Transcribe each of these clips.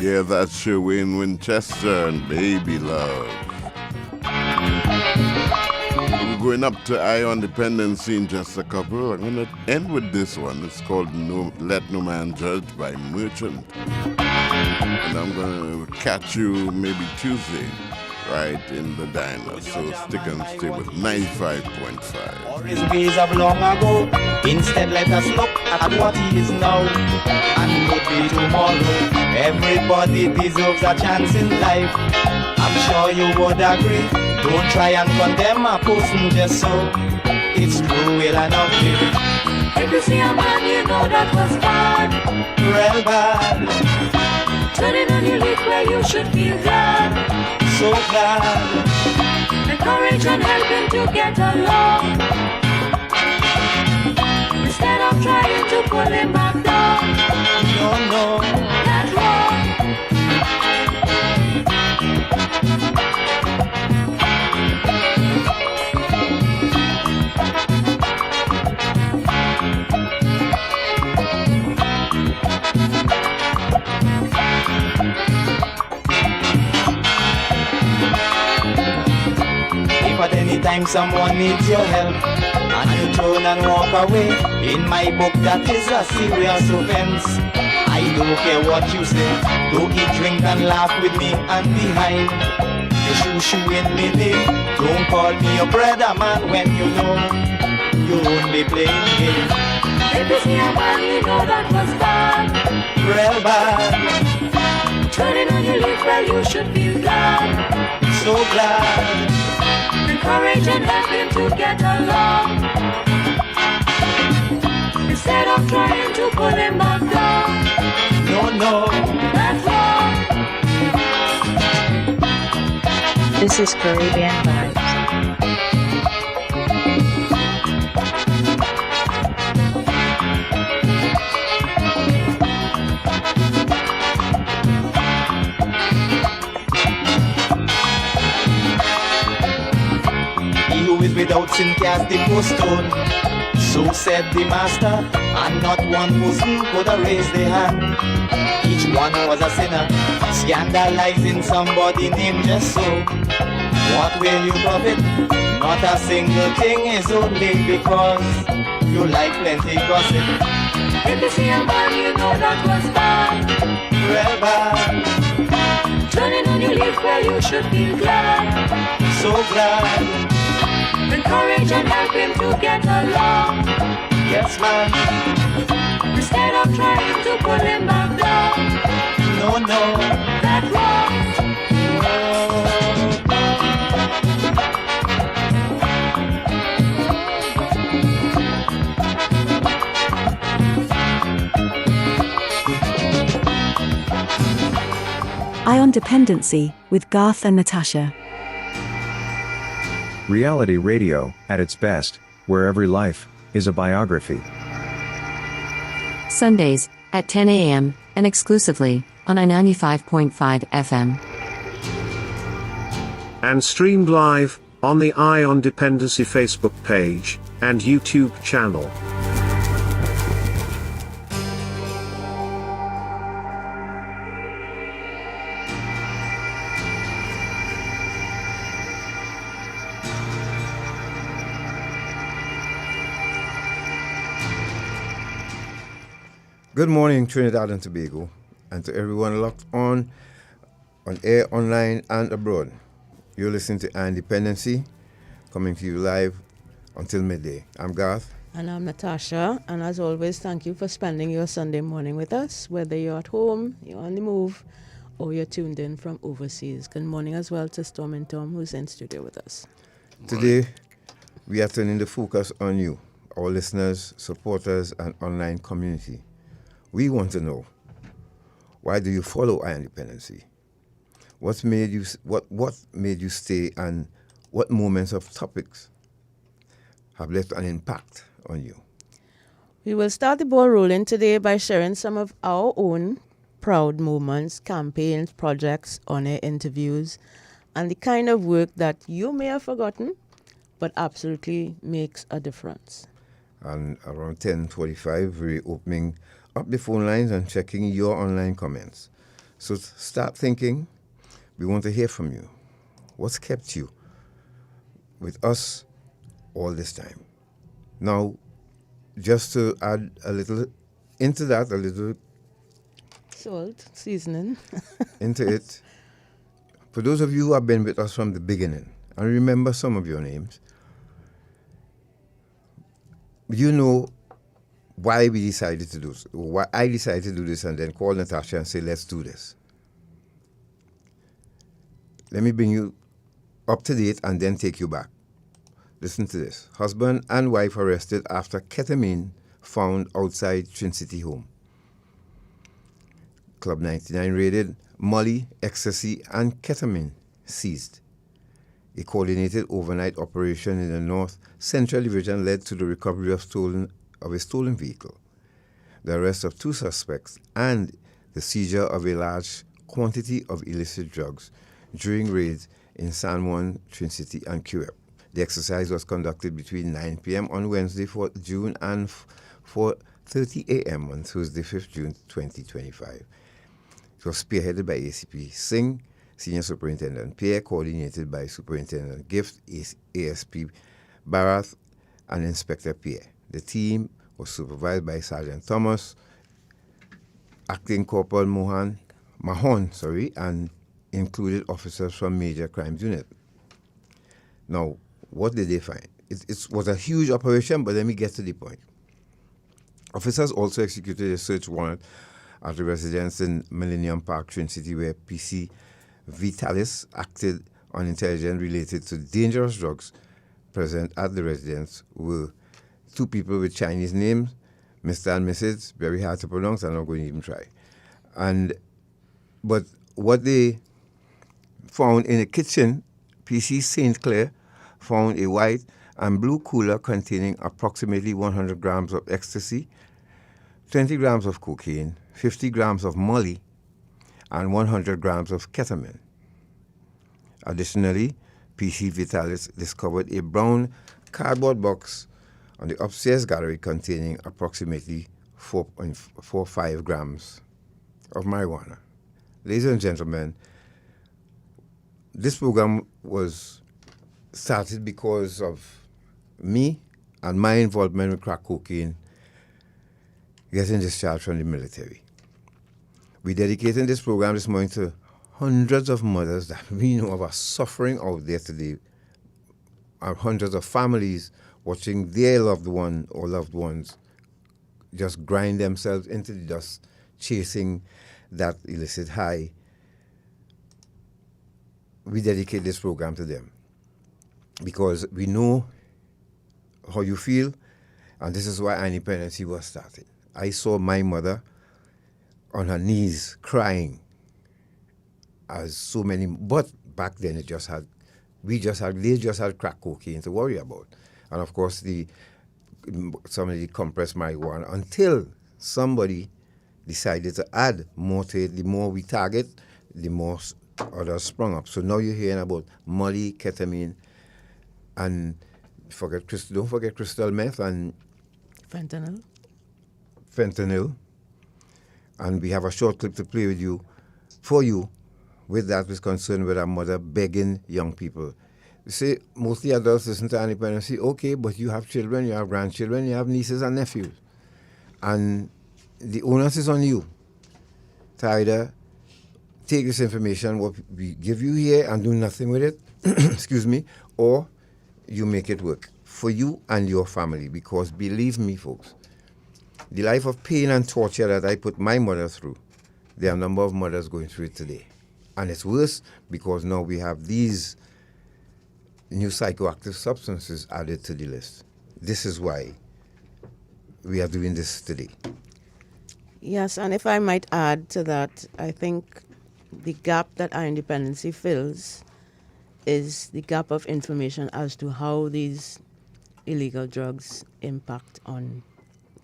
Yeah, that's Sherwin Winchester and Baby Love. We're going up to Ion Dependency in just a couple. I'm going to end with this one. It's called Let No Man Judge by Merchant. And I'm going to catch you maybe Tuesday right in the diner. So stick and stay with 95.5. Or his ways of long ago. Instead, let us look at what he is now and would be tomorrow. Everybody deserves a chance in life. I'm sure you would agree. Don't try and condemn a person just so. It's true, will I not be? If you see a man, you know that was bad. Real bad. Turning on your leaf where you should feel glad. So glad. Encourage and help him to get along. Instead of trying to pull him back down. No, that's wrong. If at any time someone needs your help and you turn and walk away, in my book that is a serious offense. I don't care what you say. Don't eat, drink and laugh with me and behind the shoo in me name. Don't call me your brother man when you know you're only playing game. If you see a man, you know that was bad. Real bad. Turning on your leaf where you should feel glad. So glad. Encourage and help him to get along. Instead of trying to pull him back down. No, that's wrong. This is Caribbean Vibes. He who is without sin cast the first stone. So said the master, and not one person could have raised their hand. Each one was a sinner, scandalizing somebody named just so. What will you profit? Not a single thing, is only because you like plenty gossip. If you see a man, you know that was bad. Real bad. Turning on your leaf where you should feel glad. So glad. Encourage and help him to get along. Yes, man. Instead of trying to pull him back down. No, that's wrong. Ion Dependency with Garth and Natasha. Reality radio, at its best, where every life is a biography. Sundays, at 10 a.m., and exclusively, on I-95.5 FM. And streamed live, on the Ion Dependency Facebook page, and YouTube channel. Good morning, Trinidad and Tobago, and to everyone locked on air, online, and abroad. You're listening to Dependency, coming to you live until midday. I'm Garth. And I'm Natasha, and as always, thank you for spending your Sunday morning with us, whether you're at home, you're on the move, or you're tuned in from overseas. Good morning as well to Storm and Tom, who's in studio with us. Today, we are turning the focus on you, our listeners, supporters, and online community. We want to know, why do you follow Ion Dependency? What made you stay, and what moments of topics have left an impact on you? We will start the ball rolling today by sharing some of our own proud moments, campaigns, projects, on-air interviews, and the kind of work that you may have forgotten, but absolutely makes a difference. And around 10:45, we're opening up the phone lines and checking your online comments. So start thinking. We want to hear from you. What's kept you with us all this time? Now, just to add a little into that, a little Salt, seasoning. into it, for those of you who have been with us from the beginning, and remember some of your names, you know why we decided to do this, why I decided to do this, and then call Natasha and say, let's do this. Let me bring you up to date and then take you back. Listen to this. Husband and wife arrested after ketamine found outside Trin City home. Club 99 raided, Molly, ecstasy, and ketamine seized. A coordinated overnight operation in the North Central Division led to the recovery of a stolen vehicle, the arrest of 2 suspects, and the seizure of a large quantity of illicit drugs during raids in San Juan, Trin City, and QF. The exercise was conducted between 9 p.m. on Wednesday, 4th June, and 4:30 a.m. on Thursday, 5th June, 2025. It was spearheaded by ACP Singh, Senior Superintendent Pierre, coordinated by Superintendent Gift, ASP Barath, and Inspector Pierre. The team was supervised by Sergeant Thomas, Acting Corporal Mahon, and included officers from Major Crimes Unit. Now, what did they find? It was a huge operation, but let me get to the point. Officers also executed a search warrant at the residence in Millennium Park, Trin City, where PC Vitalis acted on intelligence related to dangerous drugs present at the residence were 2 people with Chinese names, Mr. and Mrs., very hard to pronounce, I'm not going to even try. But what they found in a kitchen, PC St. Clair found a white and blue cooler containing approximately 100 grams of ecstasy, 20 grams of cocaine, 50 grams of molly, and 100 grams of ketamine. Additionally, PC Vitalis discovered a brown cardboard box on the upstairs gallery containing approximately 4.45 grams of marijuana. Ladies and gentlemen, this program was started because of me and my involvement with crack cocaine getting discharged from the military. We're dedicating this program this morning to hundreds of mothers that we know of are suffering out there today, and hundreds of families watching their loved one or loved ones just grind themselves into the dust, chasing that illicit high. We dedicate this program to them because we know how you feel, and this is why Independency was started. I saw my mother on her knees crying, as so many, but back then they just had crack cocaine to worry about, and of course some of the compressed marijuana, until somebody decided to add more to it. The more we target, the more others sprung up. So now you're hearing about molly, ketamine, and don't forget crystal meth and fentanyl. And we have a short clip to play for you with that was concerned with a mother begging young people. You say, mostly adults listen to Independency, okay, but you have children, you have grandchildren, you have nieces and nephews. And the onus is on you to either take this information, what we give you here, and do nothing with it, excuse me, or you make it work for you and your family. Because believe me, folks, the life of pain and torture that I put my mother through, there are a number of mothers going through it today. And it's worse because now we have these new psychoactive substances added to the list. This is why we are doing this today. Yes, and if I might add to that, I think the gap that our Independency fills is the gap of information as to how these illegal drugs impact on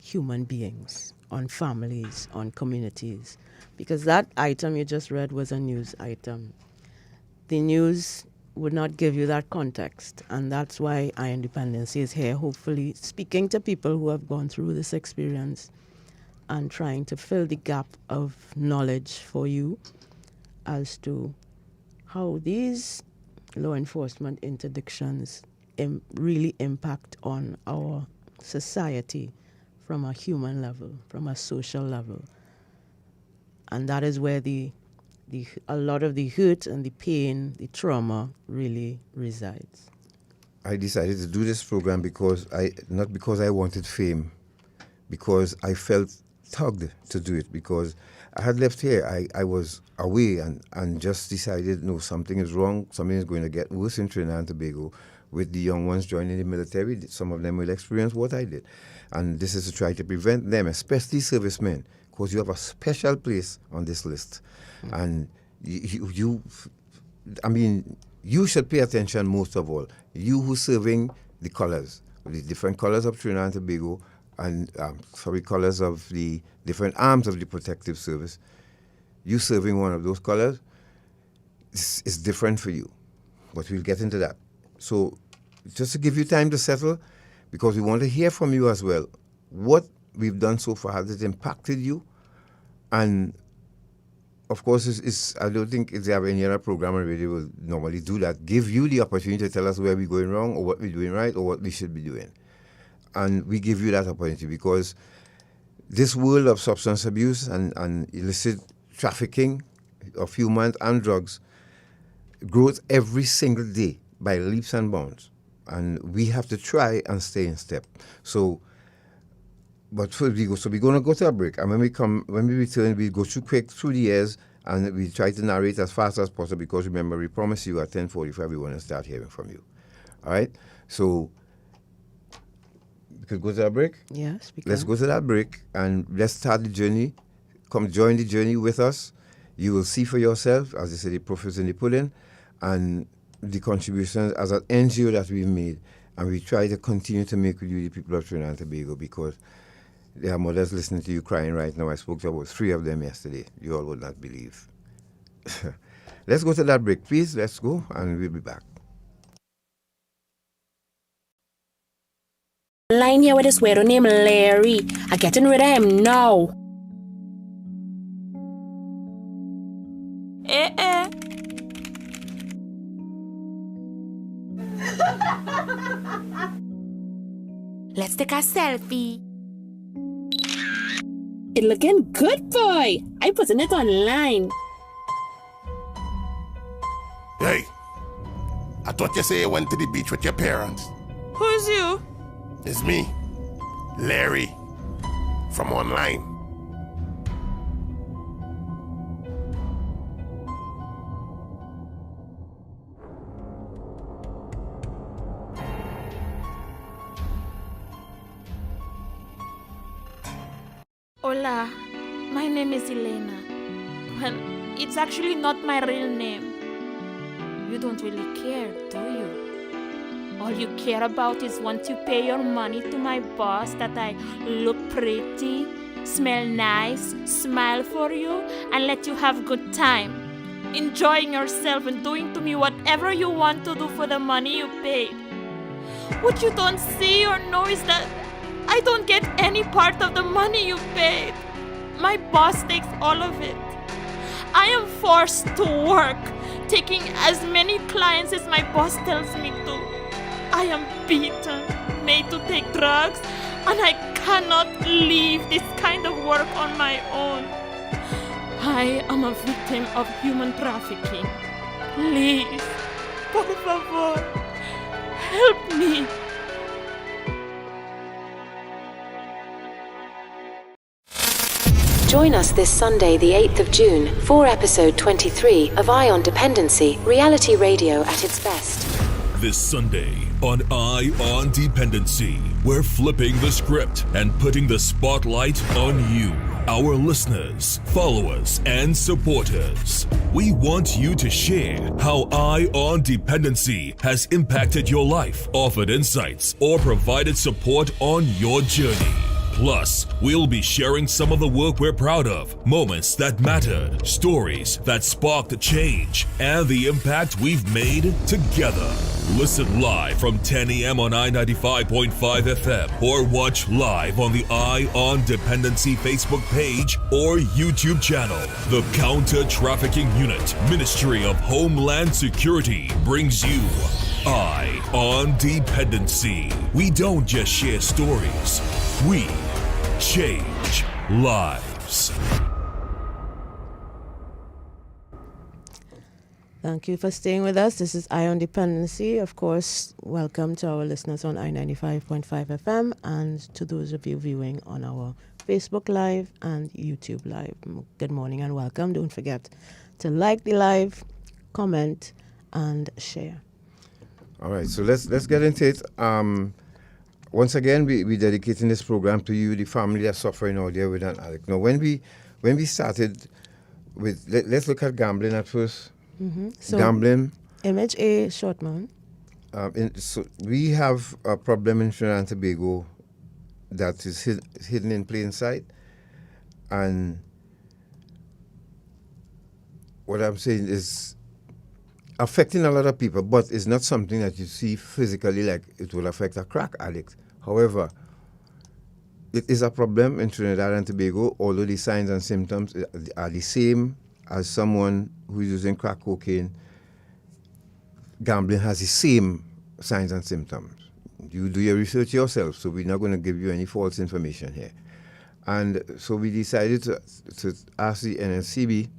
human beings, on families, on communities. Because that item you just read was a news item. The news would not give you that context, and that's why our Independency is here, hopefully speaking to people who have gone through this experience and trying to fill the gap of knowledge for you as to how these law enforcement interdictions really impact on our society from a human level, from a social level. And that is where a lot of the hurt and the pain, the trauma really resides. I decided to do this program not because I wanted fame, because I felt tugged to do it, because I had left here. I was away and just decided, no, something is wrong. Something is going to get worse in Trinidad and Tobago with the young ones joining the military. Some of them will experience what I did. And this is to try to prevent them, especially servicemen, because you have a special place on this list. And you should pay attention most of all. You who's serving the colors, the different colors of Trinidad and Tobago, and colors of the different arms of the protective service. You serving one of those colors is different for you, but we'll get into that. So just to give you time to settle, because we want to hear from you as well. What we've done so far, has it impacted you? And of course, I don't think if they have any other program already will normally do that, give you the opportunity to tell us where we're going wrong or what we're doing right or what we should be doing. And we give you that opportunity because this world of substance abuse and illicit trafficking of humans and drugs grows every single day by leaps and bounds. And we have to try and stay in step. So, but first we're going to go to a break. And when we return, we go through the years and we try to narrate as fast as possible because remember, we promise you at 10:45 we want to start hearing from you. All right? So, we could go to a break? Yes, we can. Let's go to that break and let's start the journey. Come join the journey with us. You will see for yourself, as they say, the proof is in the pudding, and the contributions as an NGO that we've made. And we try to continue to make with you, the people of Trinidad and Tobago, because there are mothers listening to you crying right now. I spoke to about 3 of them yesterday. You all would not believe. Let's go to that break, please. Let's go, and we'll be back. Line here with this weirdo named Larry. I'm getting rid of him now. Let's take a selfie. It looking good, boy. I putting it online. Hey, I thought you say you went to the beach with your parents. Who's you? It's me, Larry, from online. Hola, my name is Elena. Well, it's actually not my real name. You don't really care, do you? All you care about is once you pay your money to my boss that I look pretty, smell nice, smile for you, and let you have good time. Enjoying yourself and doing to me whatever you want to do for the money you paid. What you don't see or know is that I don't get any part of the money you paid. My boss takes all of it. I am forced to work, taking as many clients as my boss tells me to. I am beaten, made to take drugs, and I cannot leave this kind of work on my own. I am a victim of human trafficking. Please, por favor, help me. Join us this Sunday, the 8th of June, for episode 23 of Eye on Dependency, reality radio at its best. This Sunday on Eye on Dependency, we're flipping the script and putting the spotlight on you, our listeners, followers, and supporters. We want you to share how Eye on Dependency has impacted your life, offered insights, or provided support on your journey. Plus, we'll be sharing some of the work we're proud of, moments that mattered, stories that sparked change, and the impact we've made together. Listen live from 10 a.m. on I-95.5 FM or watch live on the Eye on Dependency Facebook page or YouTube channel. The Counter-Trafficking Unit, Ministry of Homeland Security, brings you Eye on Dependency. We don't just share stories, we change lives. Thank you for staying with us. This is Eye on Dependency. Of course, welcome to our listeners on I-95.5 FM and to those of you viewing on our Facebook Live and YouTube Live. Good morning and welcome. Don't forget to like the live, comment, and share. All right, so let's get into it. Once again, we're dedicating this program to you, the family that's suffering out there with an addict. Now, when we started with, let's look at gambling at first. Mm-hmm. So Gambling. Image A, short man. So we have a problem in Trinidad and Tobago that is hidden in plain sight. And what I'm saying is affecting a lot of people, but it's not something that you see physically like it will affect a crack addict. However, it is a problem in Trinidad and Tobago, although the signs and symptoms are the same as someone who is using crack cocaine. Gambling has the same signs and symptoms. You do your research yourself, so we're not going to give you any false information here. And so we decided to ask the NLCB.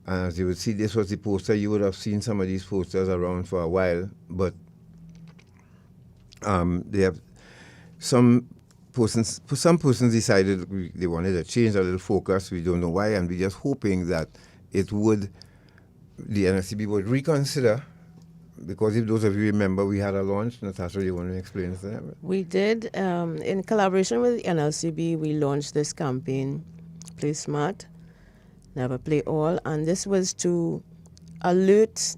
And as you would see, this was the poster. You would have seen some of these posters around for a while, but they have some persons decided they wanted to change a little focus. We don't know why, and we're just hoping that the NLCB would reconsider, because if those of you remember, we had a launch. Natasha, you want to explain to them? We did. In collaboration with the NLCB, we launched this campaign, Play Smart, Never Play All, and this was to alert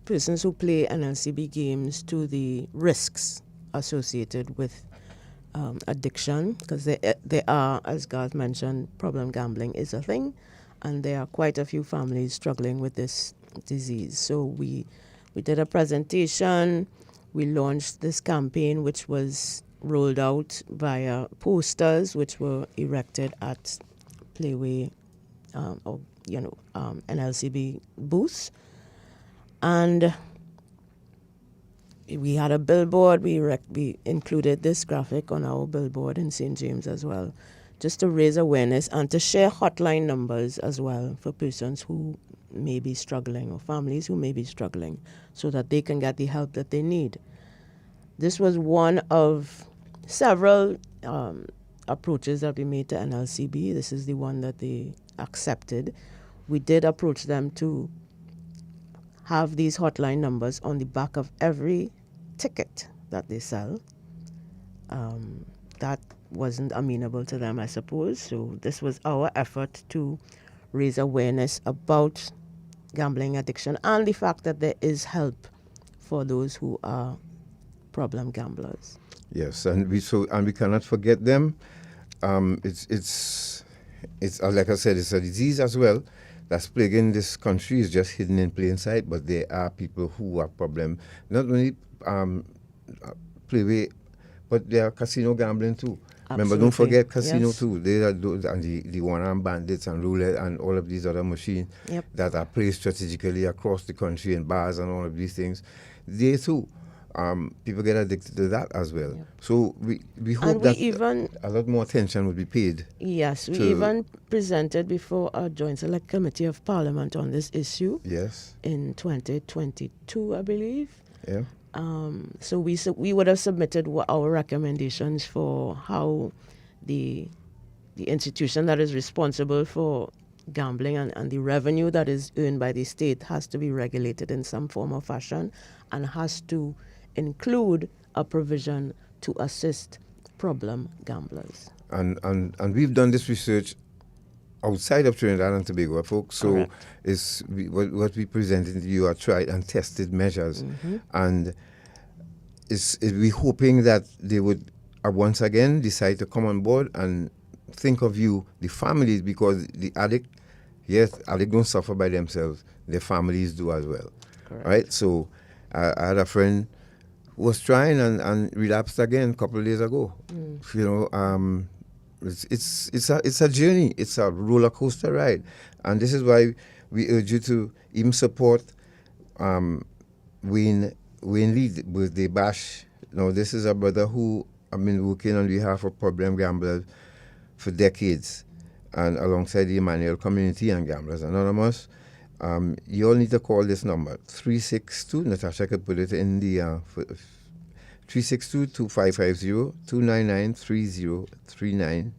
persons who play NLCB games to the risks associated with addiction, because there are, as Garth mentioned, problem gambling is a thing, and there are quite a few families struggling with this disease. So we did a presentation, we launched this campaign, which was rolled out via posters which were erected at Playway NLCB booths, and we had a billboard. We included this graphic on our billboard in St. James as well, just to raise awareness and to share hotline numbers as well for persons who may be struggling or families who may be struggling, so that they can get the help that they need. This was one of several approaches that we made to NLCB. This is the one that they accepted. We did approach them to have these hotline numbers on the back of every ticket that they sell. That wasn't amenable to them, I suppose. So this was our effort to raise awareness about gambling addiction and the fact that there is help for those who are problem gamblers. Yes, and we cannot forget them. It's like I said, it's a disease as well that's plaguing this country. Is just hidden in plain sight, but there are people who are problem. Not only Playway, but there are casino gambling too. Absolutely. Remember, don't forget casino yes. too. They are those, and the one-arm bandits and roulette and all of these other machines that are placed strategically across the country in bars and all of these things. They too. People get addicted to that as well. Yep. So we hope that a lot more attention would be paid. Yes, we even presented before a Joint Select Committee of Parliament on this issue. Yes. In 2022, I believe. Yeah. So we would have submitted our recommendations for how the institution that is responsible for gambling and the revenue that is earned by the state has to be regulated in some form or fashion, and has to include a provision to assist problem gamblers. And we've done this research outside of Trinidad and Tobago, folks. So what we presented to you are tried and tested measures, and we're hoping that they would I once again decide to come on board and think of you, the families, because the addict, yes, addict don't suffer by themselves. Their families do as well. Correct. Right? So I had a friend who was trying and relapsed again a couple of days ago. You know, it's a journey. It's a roller coaster ride. And this is why we urge you to even support Wayne Lee with the Bash. Now, this is a brother who I've been working on behalf of problem gamblers for decades, and alongside the Emmanuel Community and Gamblers Anonymous. You all need to call this number, 362, Natasha could put it in the 362-2550, 299-3039,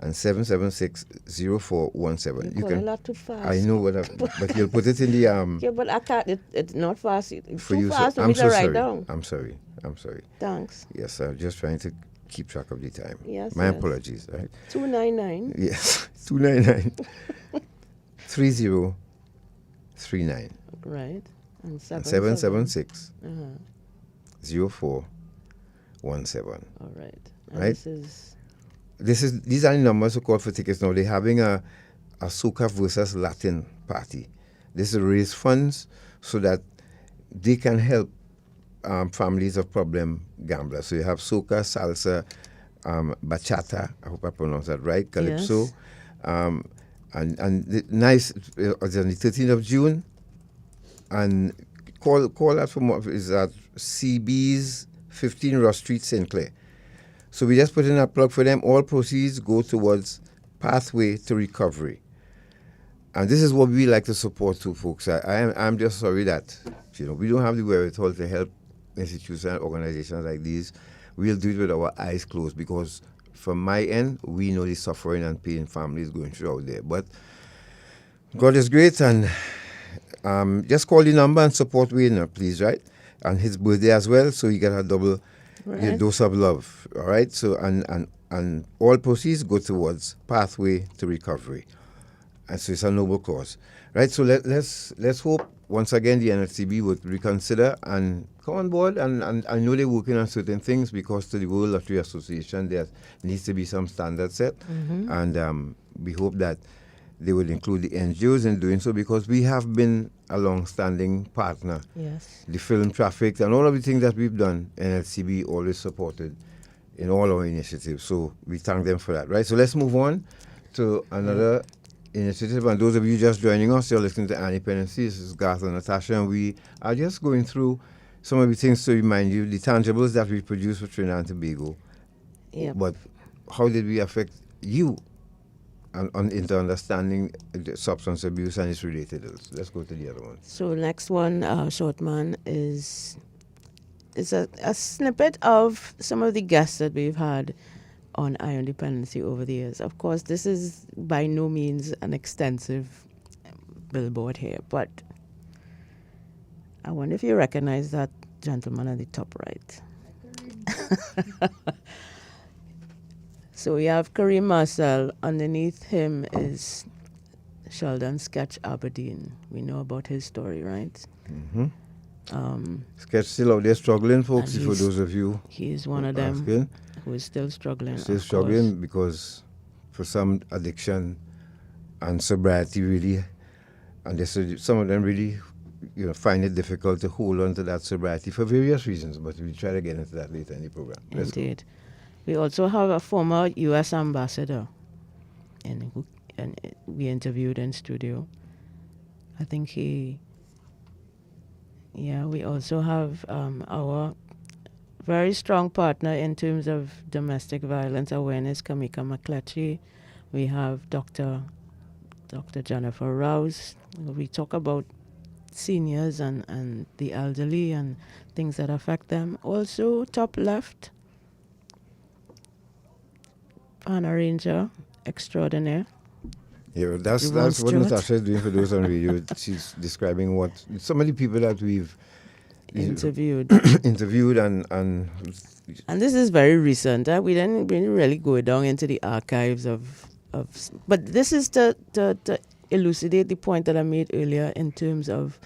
and 776-0417. You call a lot too fast. I know, but you'll put it in the... yeah, but I can't, it's not fast. It's for too you, fast so, for me I'm to so write sorry. down. I'm sorry. Thanks. Yes, I'm just trying to keep track of the time. Yes, My yes. apologies. Right? 299. Yes, 299 3039. Right. And 776 Uh-huh. 0417. All right. And Right? These are the numbers who call for tickets now. They're having a soca versus Latin party. This is to raise funds so that they can help families of problem gamblers. So you have soca, salsa, bachata, I hope I pronounced that right, calypso. Yes. And the nice, it's on the 13th of June. And call that for more, is at CB's 15 Ross Street, St. Clair. So we just put in a plug for them. All proceeds go towards Pathway to Recovery. And this is what we like to support too, folks. I'm just sorry that, we don't have the wherewithal to help institutions and organizations like these. We'll do it with our eyes closed, because from my end, we know the suffering and pain families going through out there. But God is great, and just call the number and support Wayne, please, right? And his birthday as well, so you get a double dose of love, all right? So and all proceeds go towards Pathway to Recovery. And so it's a noble cause, right? So let's hope once again the NLCB would reconsider and come on board. And I know they're working on certain things, because to the World Lottery Association there needs to be some standards set, and we hope that they will include the NGOs in doing so, because we have been a long-standing partner. Yes. The film Traffic and all of the things that we've done, NLCB always supported in all our initiatives. So we thank them for that, right? So let's move on to another initiative. And those of you just joining us, you're listening to Dependency. This is Garth and Natasha, and we are just going through some of the things to remind you, the tangibles that we produce for Trinidad and Tobago. Yeah. But how did we affect you into understanding the substance abuse and its related ills? Let's go to the other one. So next one, Shortman, is a snippet of some of the guests that we've had on Iron Dependency over the years. Of course, this is by no means an extensive billboard here, but I wonder if you recognize that gentleman at the top right. So we have Kareem Marcel. Underneath him is Sheldon Sketch Aberdeen. We know about his story, right? Mm-hmm. Sketch still out there struggling, folks, for those of you. He is one of them who is still struggling. Still struggling because for some addiction and sobriety really, and some of them really find it difficult to hold on to that sobriety for various reasons, but we'll try to get into that later in the program. Indeed. We also have a former U.S. ambassador, and we interviewed in studio. I think we also have our very strong partner in terms of domestic violence awareness, Kamika McCletchy. We have Dr. Jennifer Rouse. We talk about seniors and the elderly and things that affect them. Also, top left, an arranger extraordinaire. Yeah, that's what Natasha is doing for those on radio. She's describing what some of the people that we've interviewed and this is very recent. We didn't really go down into the archives of but this is to elucidate the point that I made earlier in terms of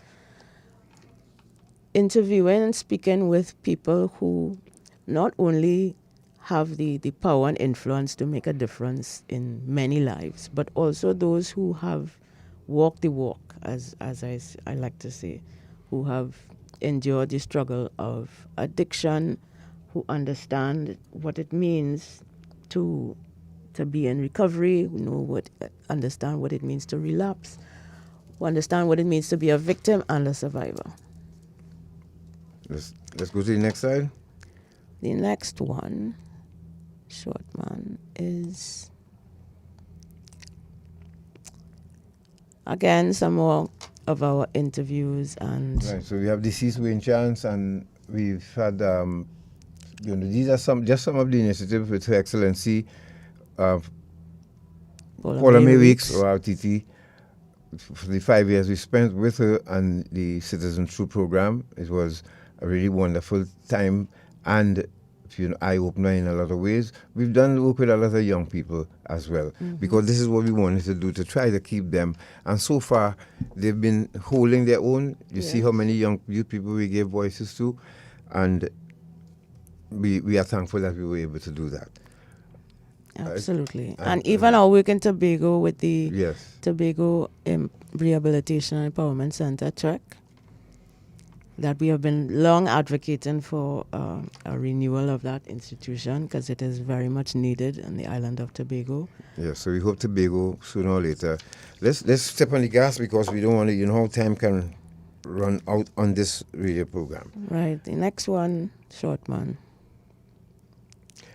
interviewing and speaking with people who not only have the power and influence to make a difference in many lives, but also those who have walked the walk, as I like to say, who have endured the struggle of addiction, who understand what it means to be in recovery, who understand what it means to relapse, who understand what it means to be a victim and a survivor. Let's go to the next slide. The next one, short man, is again some more of our interviews and. Right. So we have deceased Wayne Chance, and we've had these are some of the initiatives with Her Excellency Paula May Weeks, or RTT. For the 5 years we spent with her and the Citizen True program, it was a really wonderful time and eye-opener in a lot of ways. We've done work with a lot of young people as well, because this is what we wanted to do, to try to keep them. And so far, they've been holding their own. You see how many youth people we gave voices to, and we are thankful that we were able to do that. Absolutely. And even our work in Tobago with the Tobago Rehabilitation and Empowerment Center, TREC, that we have been long advocating for a renewal of that institution, because it is very much needed on the island of Tobago. Yeah, so we hope Tobago sooner or later. Let's step on the gas, because we don't want to, how time can run out on this radio program. Right. The next one, short man.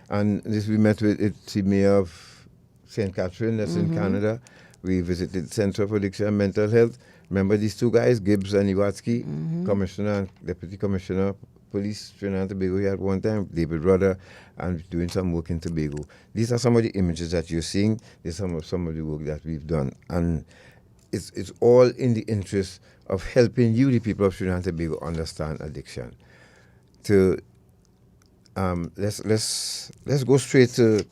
And this we met with the mayor of St. Catherine, that's in Canada. We visited Center for Addiction and Mental Health. Remember these two guys, Gibbs and Iwatsky, Commissioner and Deputy Commissioner, Police, Trinidad and Tobago. We had one time, David Rudder, and doing some work in Tobago. These are some of the images that you're seeing. These are some of the work that we've done. And it's all in the interest of helping you, the people of Trinidad and Tobago, understand addiction. Let's go straight to the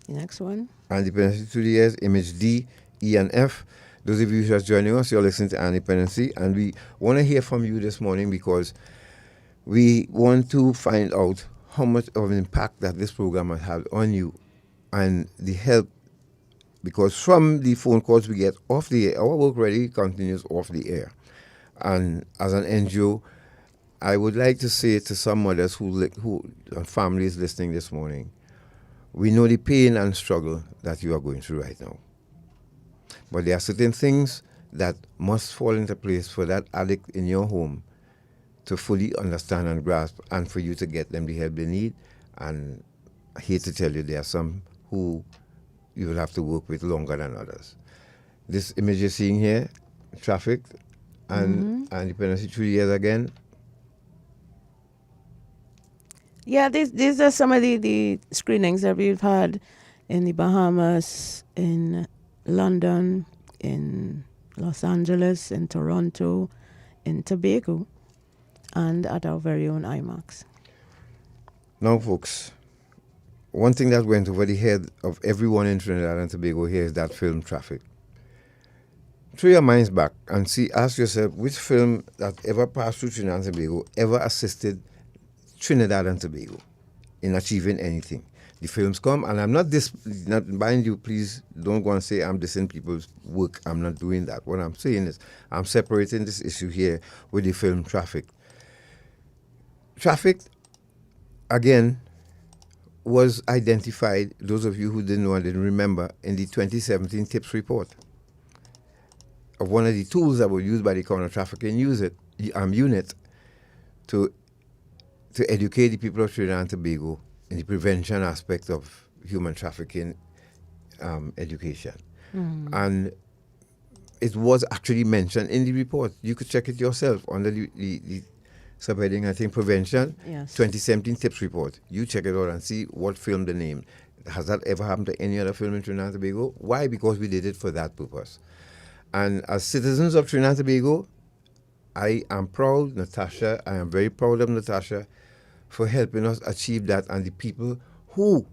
next one. Dependency 2 years, image D, E, and F. Those of you who are joining us, you're listening to Dependency, and we want to hear from you this morning, because we want to find out how much of an impact that this program has had on you, and the help, because from the phone calls we get off the air, our work really continues off the air. And as an NGO, I would like to say to some mothers who families listening this morning, we know the pain and struggle that you are going through right now. But there are certain things that must fall into place for that addict in your home to fully understand and grasp, and for you to get them the help they need. And I hate to tell you, there are some who you will have to work with longer than others. This image you're seeing here, trafficked, and Dependency 3 years again. Yeah, these are some of the screenings that we've had in the Bahamas, in London, in Los Angeles, in Toronto, in Tobago, and at our very own IMAX. Now, folks, one thing that went over the head of everyone in Trinidad and Tobago here is that film Traffic. Throw your minds back and ask yourself, which film that ever passed through Trinidad and Tobago ever assisted Trinidad and Tobago in achieving anything. The films come, and I'm not mind you, please don't go and say I'm dissing people's work. I'm not doing that. What I'm saying is I'm separating this issue here with the film Traffic. Traffic, again, was identified, those of you who didn't know and didn't remember, in the 2017 TIPS report of one of the tools that were used by the counter-trafficking unit to educate the people of Trinidad and Tobago in the prevention aspect of human trafficking education. And it was actually mentioned in the report. You could check it yourself under the subheading, I think, Prevention, 2017 TIPS report. You check it out and see what film they named. Has that ever happened to any other film in Trinidad and Tobago? Why? Because we did it for that purpose. And as citizens of Trinidad and Tobago, I am proud, Natasha, I am very proud of Natasha for helping us achieve that, and the people who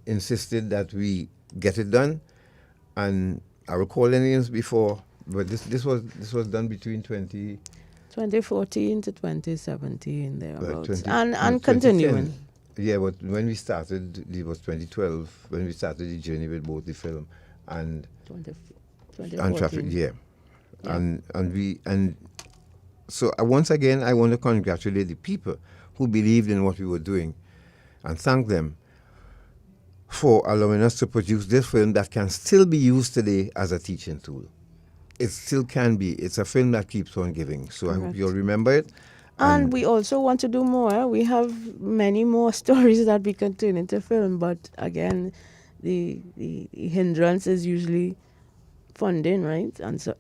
insisted that we get it done. And I recall the names before, but this was done between 2014 to 2017 thereabouts, and continuing. Yeah, but when we started, it was 2012, when we started the journey with both the film and 2014. traffic, yeah. And so once again, I want to congratulate the people who believed in what we were doing and thank them for allowing us to produce this film that can still be used today as a teaching tool. It still can be. It's a film that keeps on giving. So I hope you'll remember it. And we also want to do more. We have many more stories that we can turn into film, but again, the hindrance is usually funding, right, and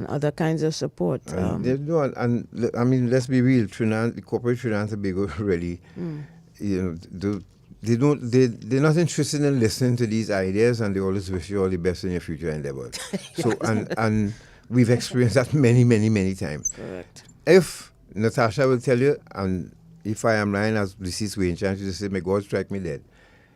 other kinds of support. I mean, let's be real. Trinidad, the corporate Trinidad and Tobago really, they're not interested in listening to these ideas, and they always wish you all the best in your future endeavors. So and we've experienced that many, many, many times. Correct. If Natasha will tell you, and if I am lying as deceased Wayne Chan, she say, may God strike me dead.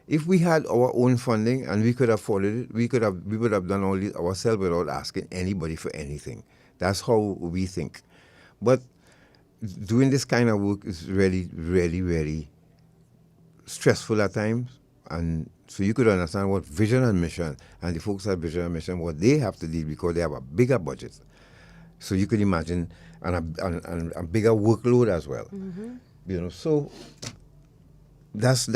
If we had our own funding and we could afford it, we would have done all this ourselves without asking anybody for anything. That's how we think. But doing this kind of work is really, really, really stressful at times. And so you could understand what vision and mission, and the folks at vision and mission, what they have to deal because they have a bigger budget. So you could imagine and a bigger workload as well. So that's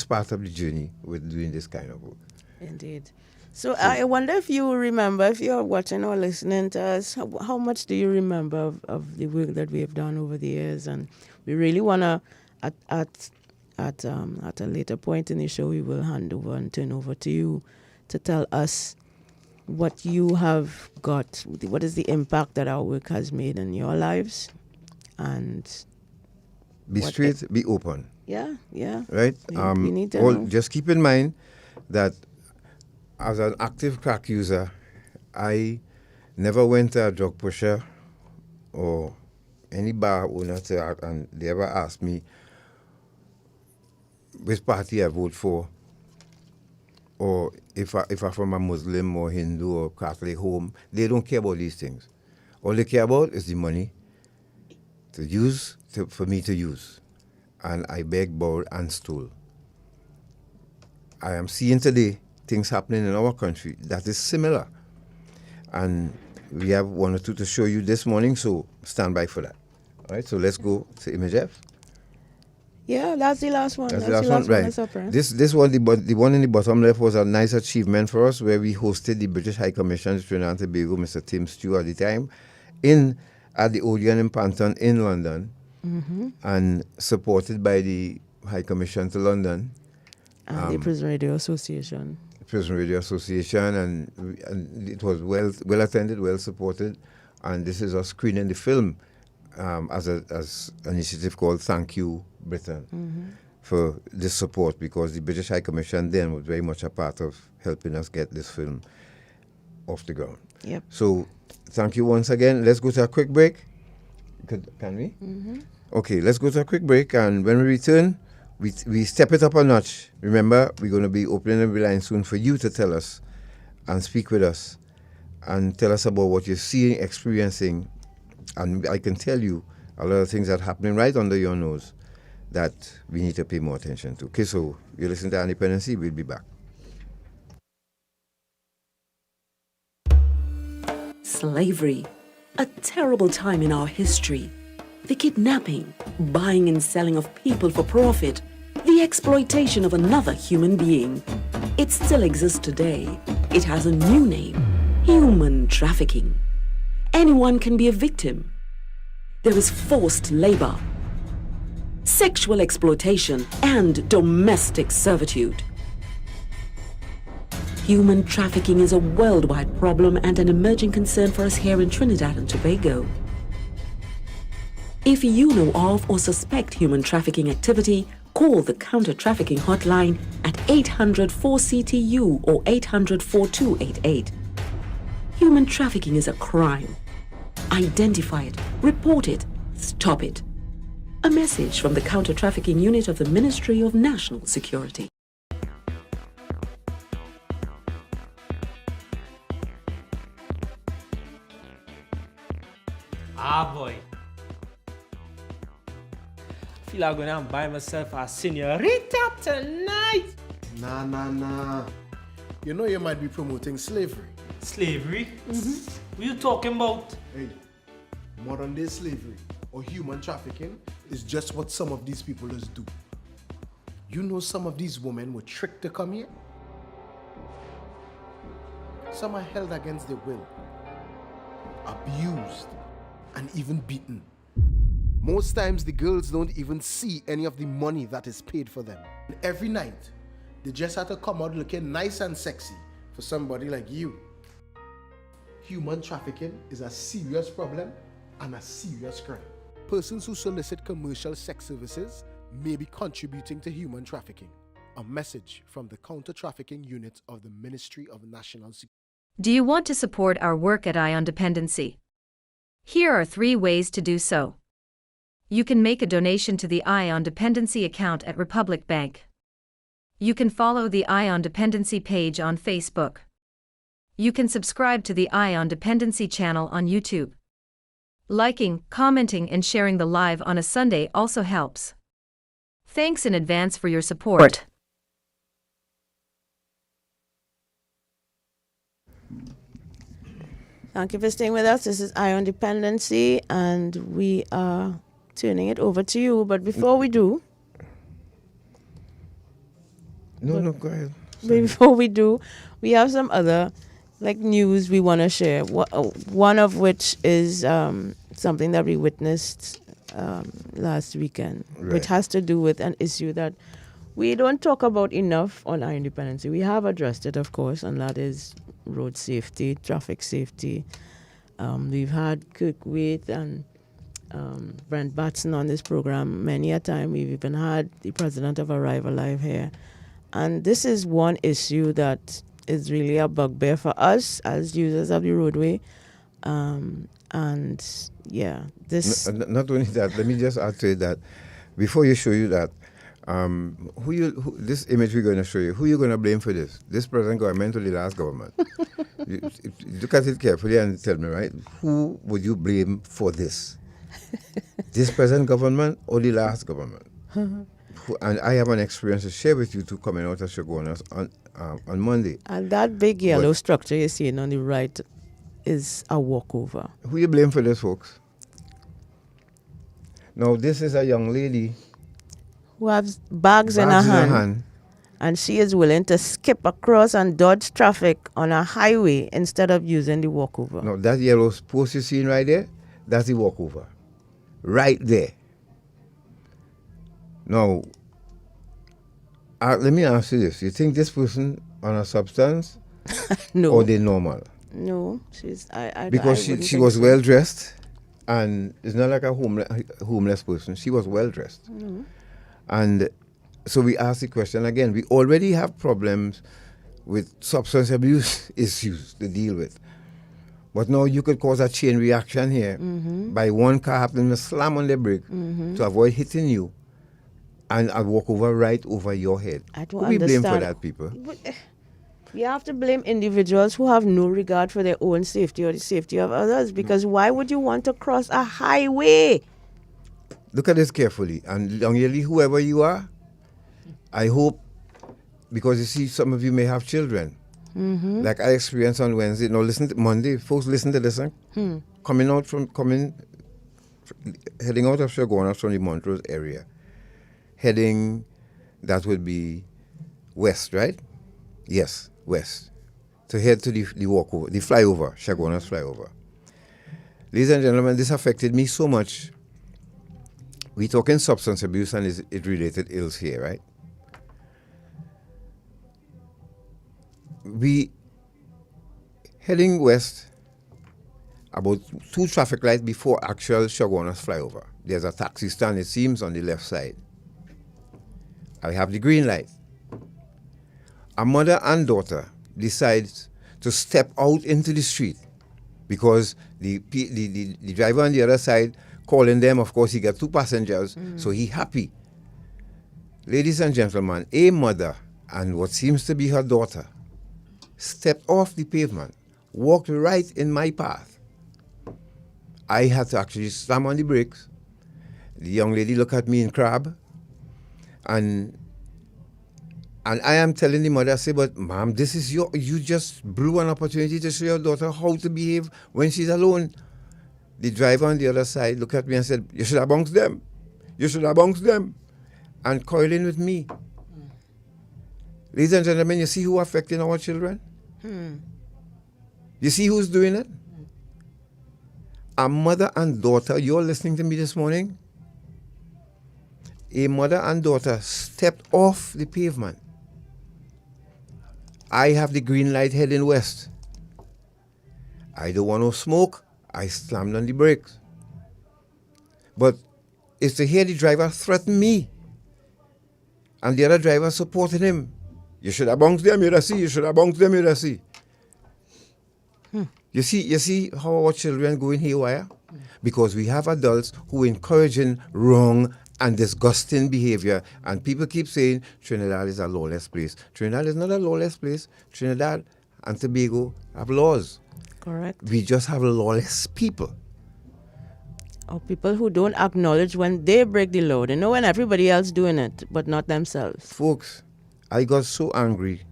part of the journey with doing this kind of work. Indeed. So I wonder if you remember, if you're watching or listening to us, how much do you remember of the work that we have done over the years? And we really want to, at a later point in the show, we will hand over and turn over to you to tell us what you have got, what is the impact that our work has made in your lives, and be straight, be open. Yeah. Right? We need to know. Just keep in mind that as an active crack user, I never went to a drug pusher or any bar owner and they ever asked me which party I vote for, or if I'm from a Muslim or Hindu or Catholic home. They don't care about these things. All they care about is the money for me to use. And I begged, borrowed, and stole. I am seeing today things happening in our country that is similar. And we have one or two to show you this morning, so stand by for that. All right, so let's go to Image F. Yeah, that's the last one. That's the last one, right. This one, the one in the bottom left, was a nice achievement for us, where we hosted the British High Commission to Trinidad and Tobago, Mr. Tim Stew at the time, at the Odeon in Parental in London, and supported by the High Commission to London. And the Prison Radio Association. And it was well attended, well supported, and this is us screening the film as an initiative called Thank You Britain for this support, because the British High Commission then was very much a part of helping us get this film off the ground. Yep. So thank you once again. Let's go to a quick break. Can we? Okay, let's go to a quick break, and when we return, we step it up a notch. Remember, we're going to be opening the line soon for you to tell us and speak with us and tell us about what you're seeing, experiencing. And I can tell you a lot of things that are happening right under your nose that we need to pay more attention to. Okay, so you're listening to Dependency. We'll be back. Slavery, a terrible time in our history. The kidnapping, buying and selling of people for profit, the exploitation of another human being. It still exists today. It has a new name: human trafficking. Anyone can be a victim. There is forced labor, sexual exploitation, and domestic servitude. Human trafficking is a worldwide problem and an emerging concern for us here in Trinidad and Tobago. If you know of or suspect human trafficking activity, call the counter-trafficking hotline at 800-4CTU or 800-4288. Human trafficking is a crime. Identify it, report it, stop it. A message from the Counter-Trafficking Unit of the Ministry of National Security. Ah, boy. Feel I'm gonna buy myself a senorita tonight. Nah. You know you might be promoting slavery. Slavery? What you talking about? Hey, modern day slavery or human trafficking is just what some of these people just do. You know some of these women were tricked to come here? Some are held against their will, abused, and even beaten. Most times the girls don't even see any of the money that is paid for them. And every night, they just have to come out looking nice and sexy for somebody like you. Human trafficking is a serious problem and a serious crime. Persons who solicit commercial sex services may be contributing to human trafficking. A message from the Counter-Trafficking Unit of the Ministry of National Security. Do you want to support our work at ION Dependency? Here are 3 ways to do so. You can make a donation to the ION Dependency account at Republic Bank. You can follow the ION Dependency page on Facebook. You can subscribe to the ION Dependency channel on YouTube. Liking, commenting, and sharing the live on a Sunday also helps. Thanks in advance for your support. Thank you for staying with us. This is ION Dependency, and we are turning it over to you. But before we do... No, go ahead. Before we do, we have some other news we want to share. One of which is something that we witnessed last weekend, which has to do with an issue that we don't talk about enough on ION Dependency. We have addressed it, of course, and that is road safety, traffic safety. We've had Kirk Waite and Brent Batson on this program many a time. We've even had the president of Arrive Alive here. And this is one issue that is really a bugbear for us as users of the roadway. And yeah, this... Not only that, let me just add to it that before you show you that, this image we're going to show you, who you're going to blame for this? This present government or the last government? you look at it carefully and tell me, right? Who would you blame for this? This present government or the last government? And I have an experience to share with you two coming out of Shogunas on Monday. And that big yellow structure you're seeing on the right is a walkover. Who you blame for this, folks? Now, this is a young lady who has bags in her hand, and she is willing to skip across and dodge traffic on a highway instead of using the walkover. Now, that yellow post you're seeing right there, that's the walkover. Right there. Now, let me ask you this. You think this person on a substance? No. Or they normal? No, she's... Because she was well dressed, and it's not like a homeless person. She was well dressed. No. And so we ask the question again. We already have problems with substance abuse issues to deal with. But now you could cause a chain reaction here by one car happening to slam on the brake to avoid hitting you, and I'll walk over right over your head. I don't Who we blame understand. for that, people? You have to blame individuals who have no regard for their own safety or the safety of others, because why would you want to cross a highway? Look at this carefully. And young lady, whoever you are, I hope, because you see, some of you may have children. Like I experienced on Wednesday. Now listen to Monday. Folks, listen to this. Heading out of Shogunas from the Montrose area. Heading, that would be west, right? Yes, west. To head to the walkover, the flyover, Shogunas flyover. Ladies and gentlemen, this affected me so much. We're talking substance abuse and it related ills here, right? We heading west about 2 traffic lights before actual Shogunas flyover. There's a taxi stand, it seems, on the left side. I have the green light. A mother and daughter decides to step out into the street because the driver on the other side calling them. Of course, he got 2 passengers, so he happy. Ladies and gentlemen, a mother and what seems to be her daughter stepped off the pavement, walked right in my path. I had to actually slam on the brakes, The young lady looked at me in crab, and I am telling the mother, I say, but ma'am, this is you just blew an opportunity to show your daughter how to behave when she's alone. The driver on the other side looked at me and said, you should have bounced them. You should have bounced them. And coiling with me. Ladies and gentlemen, you see who affecting our children? You see who's doing it? A mother and daughter, you're listening to me this morning? A mother and daughter stepped off the pavement. I have the green light heading west. I don't want no smoke. I slammed on the brakes. But it's to hear the driver threaten me. And the other driver supported him. You should have bounced them, you'd see. You should have bounced them, you'd see. You see how our children go in haywire? Because we have adults who are encouraging wrong and disgusting behavior. And people keep saying Trinidad is a lawless place. Trinidad is not a lawless place. Trinidad and Tobago have laws. Correct. We just have lawless people. Or people who don't acknowledge when they break the law. They know when everybody else doing it, but not themselves. Folks, I got so angry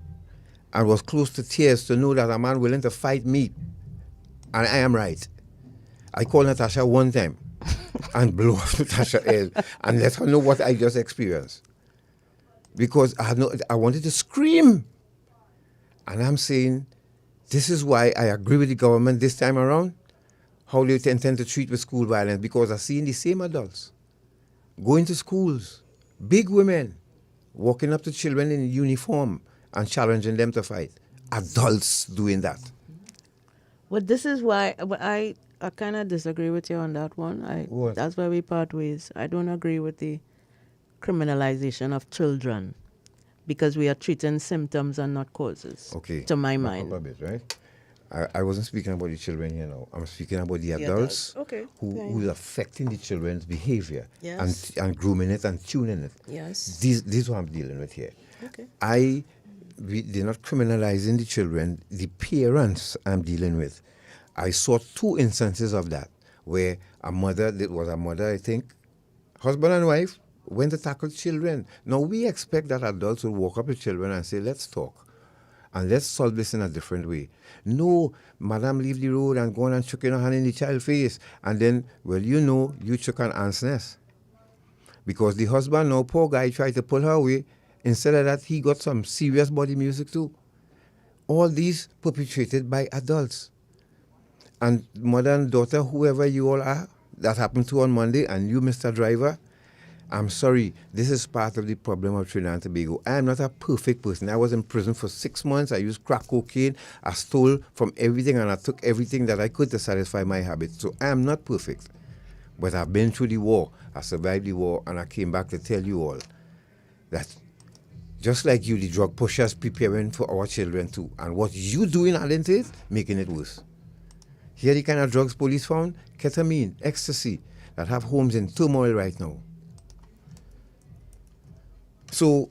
and was close to tears to know that a man willing to fight me, and I am right. I called Natasha one time and blew off Natasha's head and let her know what I just experienced. Because I wanted to scream. And I'm saying, this is why I agree with the government this time around, how they intend to treat with school violence, because I've seen the same adults going to schools, big women, walking up to children in uniform and challenging them to fight. Adults doing that. But this is why I kind of disagree with you on that one. What? That's why we part ways. I don't agree with the criminalization of children because we are treating symptoms and not causes. Okay. To my Back mind. up a bit, right? I wasn't speaking about the children here now. I'm speaking about the adults Okay. who are affecting the children's behavior Yes. and grooming it and tuning it. Yes. This is what I'm dealing with here. Okay. They're not criminalizing the children, the parents I'm dealing with. I saw two instances of that where a mother, I think, husband and wife, went to tackle children. Now we expect that adults will walk up to children and say, let's talk. And let's solve this in a different way. No, madam, leave the road and go on and chuck your hand in the child's face. And then, well, you chuck an ant's nest. Because the husband, now, poor guy, tried to pull her away. Instead of that, he got some serious body music too. All these perpetrated by adults. And mother and daughter, whoever you all are, that happened to on Monday, and you, Mr. Driver, I'm sorry, this is part of the problem of Trinidad and Tobago. I am not a perfect person. I was in prison for 6 months. I used crack cocaine. I stole from everything, and I took everything that I could to satisfy my habits. So I am not perfect. But I've been through the war. I survived the war, and I came back to tell you all that just like you, the drug pushers preparing for our children too. And what you doing, adding to it, making it worse. Here the kind of drugs police found, ketamine, ecstasy, that have homes in turmoil right now. So,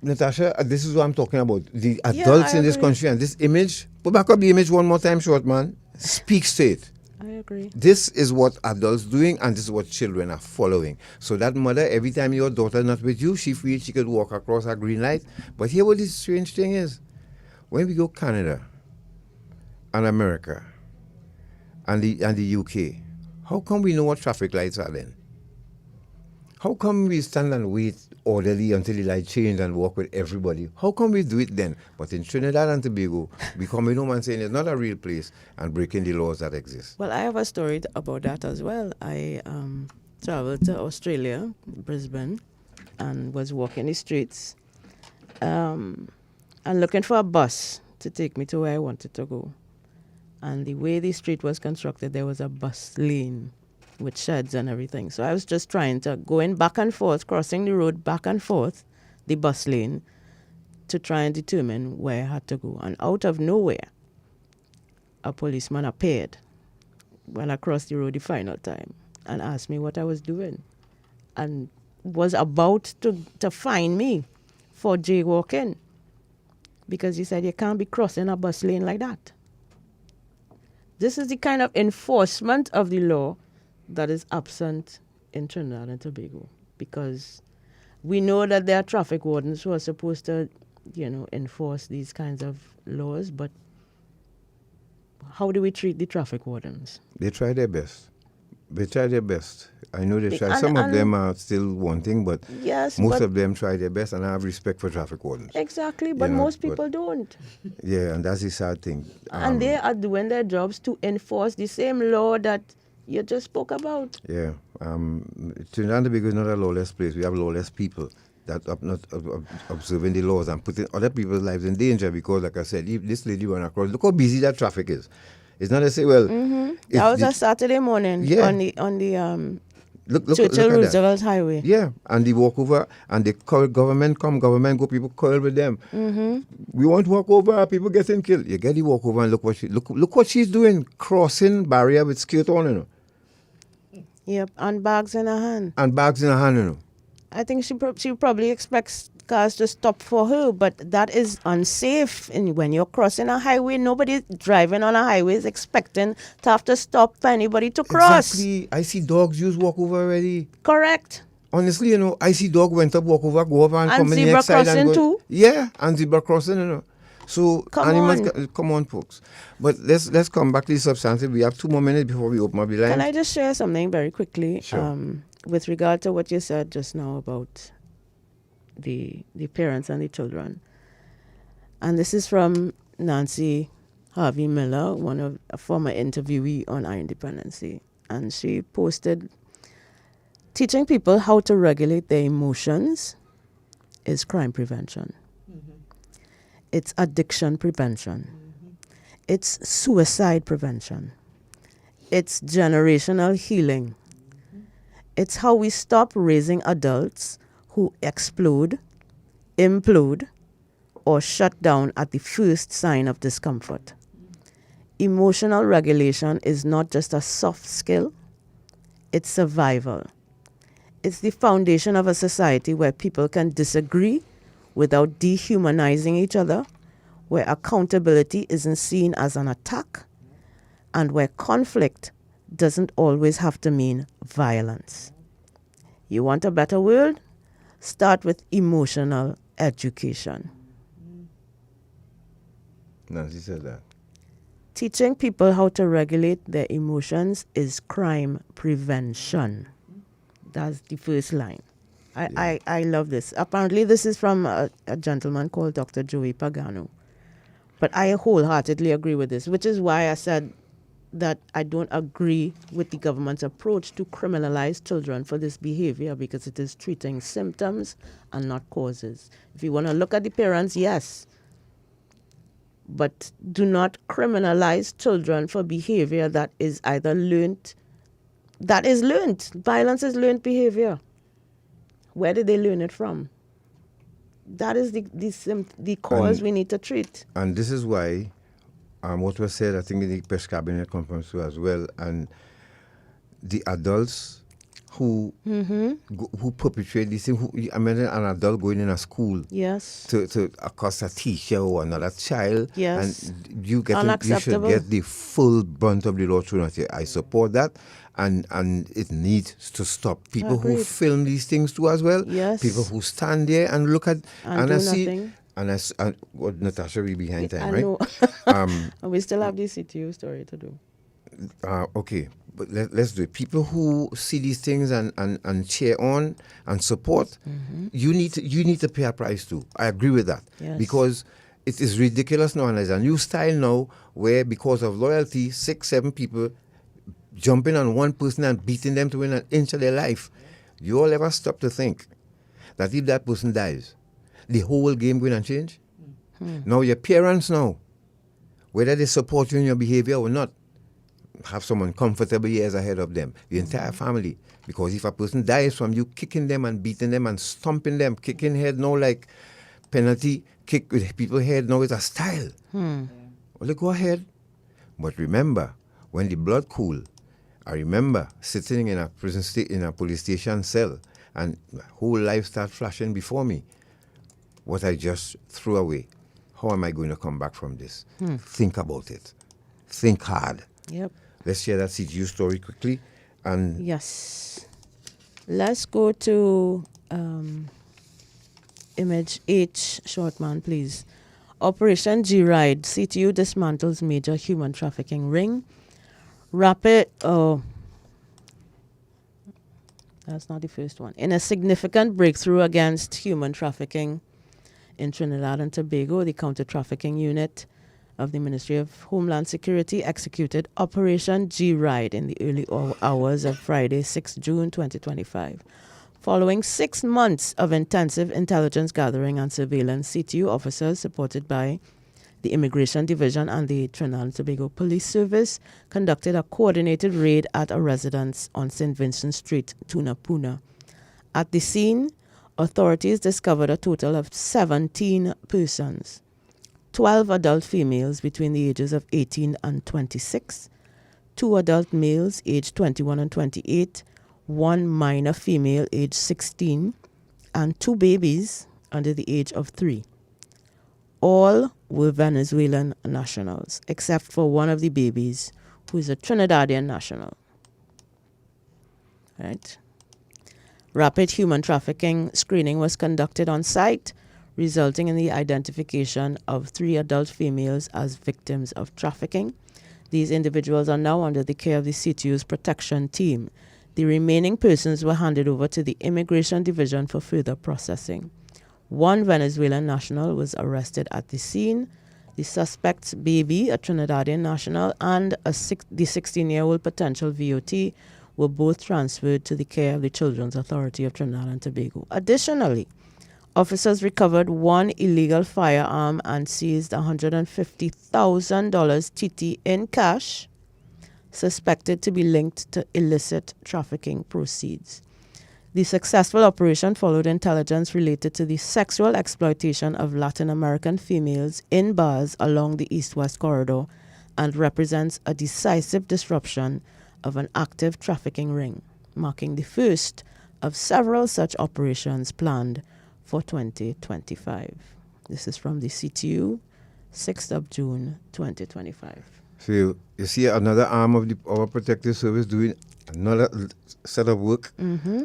Natasha, this is what I'm talking about. The adults in this country and this image, put back up the image one more time, short man, speaks to it. I agree. This is what adults doing and this is what children are following. So that mother, every time your daughter not with you, she feels she could walk across a green light. But here what the strange thing is, when we go Canada and America and the UK, how come we know what traffic lights are then? How come we stand and wait orderly until the light change and walk with everybody? How come we do it then? But in Trinidad and Tobago, we come home and saying it's not a real place and breaking the laws that exist. Well, I have a story about that as well. I traveled to Australia, Brisbane, and was walking the streets and looking for a bus to take me to where I wanted to go. And the way the street was constructed, there was a bus lane with sheds and everything. So I was just trying to go in back and forth, crossing the road back and forth, the bus lane, to try and determine where I had to go. And out of nowhere, a policeman appeared when I crossed the road the final time and asked me what I was doing and was about to fine me for jaywalking because he said you can't be crossing a bus lane like that. This is the kind of enforcement of the law that is absent in Trinidad and Tobago, because we know that there are traffic wardens who are supposed to, enforce these kinds of laws, but how do we treat the traffic wardens? They try their best. I know they try. Some of them are still wanting, but most of them try their best, and I have respect for traffic wardens. Exactly, but most people don't. Yeah, and that's the sad thing. And they are doing their jobs to enforce the same law that you just spoke about. Yeah. Trinidad and Tobago is not a lawless place. We have lawless people that are not observing the laws and putting other people's lives in danger because, like I said, if this lady ran across, look how busy that traffic is. It's not to say, well... That was a Saturday morning on the Churchill Roosevelt Highway. Yeah, and they walk over and the government go, people quarrel with them. We want to walk over, people getting killed. You get the walk over and look what she's doing, crossing barrier with skirt on, Yep, and bags in her hand. I think she probably expects cars to stop for her, but that is unsafe. And when you're crossing a highway, nobody driving on a highway is expecting to have to stop for anybody to cross. Exactly. I see dogs use walk over already. Correct. Honestly, I see dog went up, walk over, go over and come in the next side. And zebra crossing too? Yeah, and zebra crossing, So come on, folks. But let's come back to the substantive. We have 2 more minutes before we open up the line. Can I just share something very quickly? Sure. With regard to what you said just now about the parents and the children. And this is from Nancy Harvey Miller, a former interviewee on Iron Dependency. And she posted, teaching people how to regulate their emotions is crime prevention. It's addiction prevention. It's suicide prevention. It's generational healing. It's how we stop raising adults who explode, implode, or shut down at the first sign of discomfort. Emotional regulation is not just a soft skill, it's survival. It's the foundation of a society where people can disagree without dehumanizing each other, where accountability isn't seen as an attack, and where conflict doesn't always have to mean violence. You want a better world? Start with emotional education. Nancy said that. Teaching people how to regulate their emotions is crime prevention. That's the first line. I love this. Apparently, this is from a gentleman called Dr. Joey Pagano. But I wholeheartedly agree with this, which is why I said that I don't agree with the government's approach to criminalize children for this behavior, because it is treating symptoms and not causes. If you want to look at the parents, yes. But do not criminalize children for behavior that is either learned. That is learned. Violence is learned behavior. Where did they learn it from? That is the cause we need to treat. And this is why what was said, I think, in the press cabinet conference too as well, and the adults who perpetrate these things. I mean, an adult going in a school, to accost a teacher or another child, and you should get the full brunt of the law thrown at you. I support that, and it needs to stop. People who film these things too as well. People who stand there and look at and I do see. nothing. And what Natasha, we behind time, I right? know. And we still have the CTU story to do. Okay, but let's do it. People who see these things and cheer on and support, you need to pay a price too. I agree with that. Yes. Because it is ridiculous now, and there's a new style now where, because of loyalty, 6-7 people jumping on one person and beating them to win an inch of their life. You all ever stop to think that if that person dies, the whole game going to change? Now your parents know whether they support you in your behavior or not. Have someone comfortable years ahead of them, the entire family. Because if a person dies from you kicking them and beating them and stomping them, kicking head now like penalty, kick with people's head now is a style. Well, go ahead. But remember, when the blood cool, I remember sitting in a in a police station cell, and my whole life started flashing before me. What I just threw away. How am I going to come back from this? Think about it. Think hard. Yep. Let's share that CTU story quickly, And yes. Let's go to image H, short man, please. Operation G-Ride. CTU dismantles major human trafficking ring. That's not the first one. In a significant breakthrough against human trafficking in Trinidad and Tobago, the counter-trafficking unit of the Ministry of Homeland Security executed Operation G-Ride in the early hours of Friday, 6 June 2025. Following 6 months of intensive intelligence gathering and surveillance, CTU officers supported by the Immigration Division and the Trinidad and Tobago Police Service conducted a coordinated raid at a residence on St. Vincent Street, Tunapuna. At the scene, authorities discovered a total of 17 persons, 12 adult females between the ages of 18 and 26, 2 adult males aged 21 and 28, 1 minor female aged 16, and 2 babies under the age of 3. All were Venezuelan nationals, except for one of the babies, who is a Trinidadian national. Right? Rapid human trafficking screening was conducted on site, resulting in the identification of 3 adult females as victims of trafficking. These individuals are now under the care of the CTU's protection team. The remaining persons were handed over to the Immigration Division for further processing. 1 Venezuelan national was arrested at the scene. The suspect's baby, a Trinidadian national, and the 16-year-old potential VOT were both transferred to the care of the Children's Authority of Trinidad and Tobago. Additionally, officers recovered 1 illegal firearm and seized $150,000 TT in cash, suspected to be linked to illicit trafficking proceeds. The successful operation followed intelligence related to the sexual exploitation of Latin American females in bars along the East-West corridor and represents a decisive disruption of an active trafficking ring, marking the first of several such operations planned for 2025. This is from the CTU, 6th of June, 2025. So you see another arm of our protective service doing another set of work. Mm-hmm.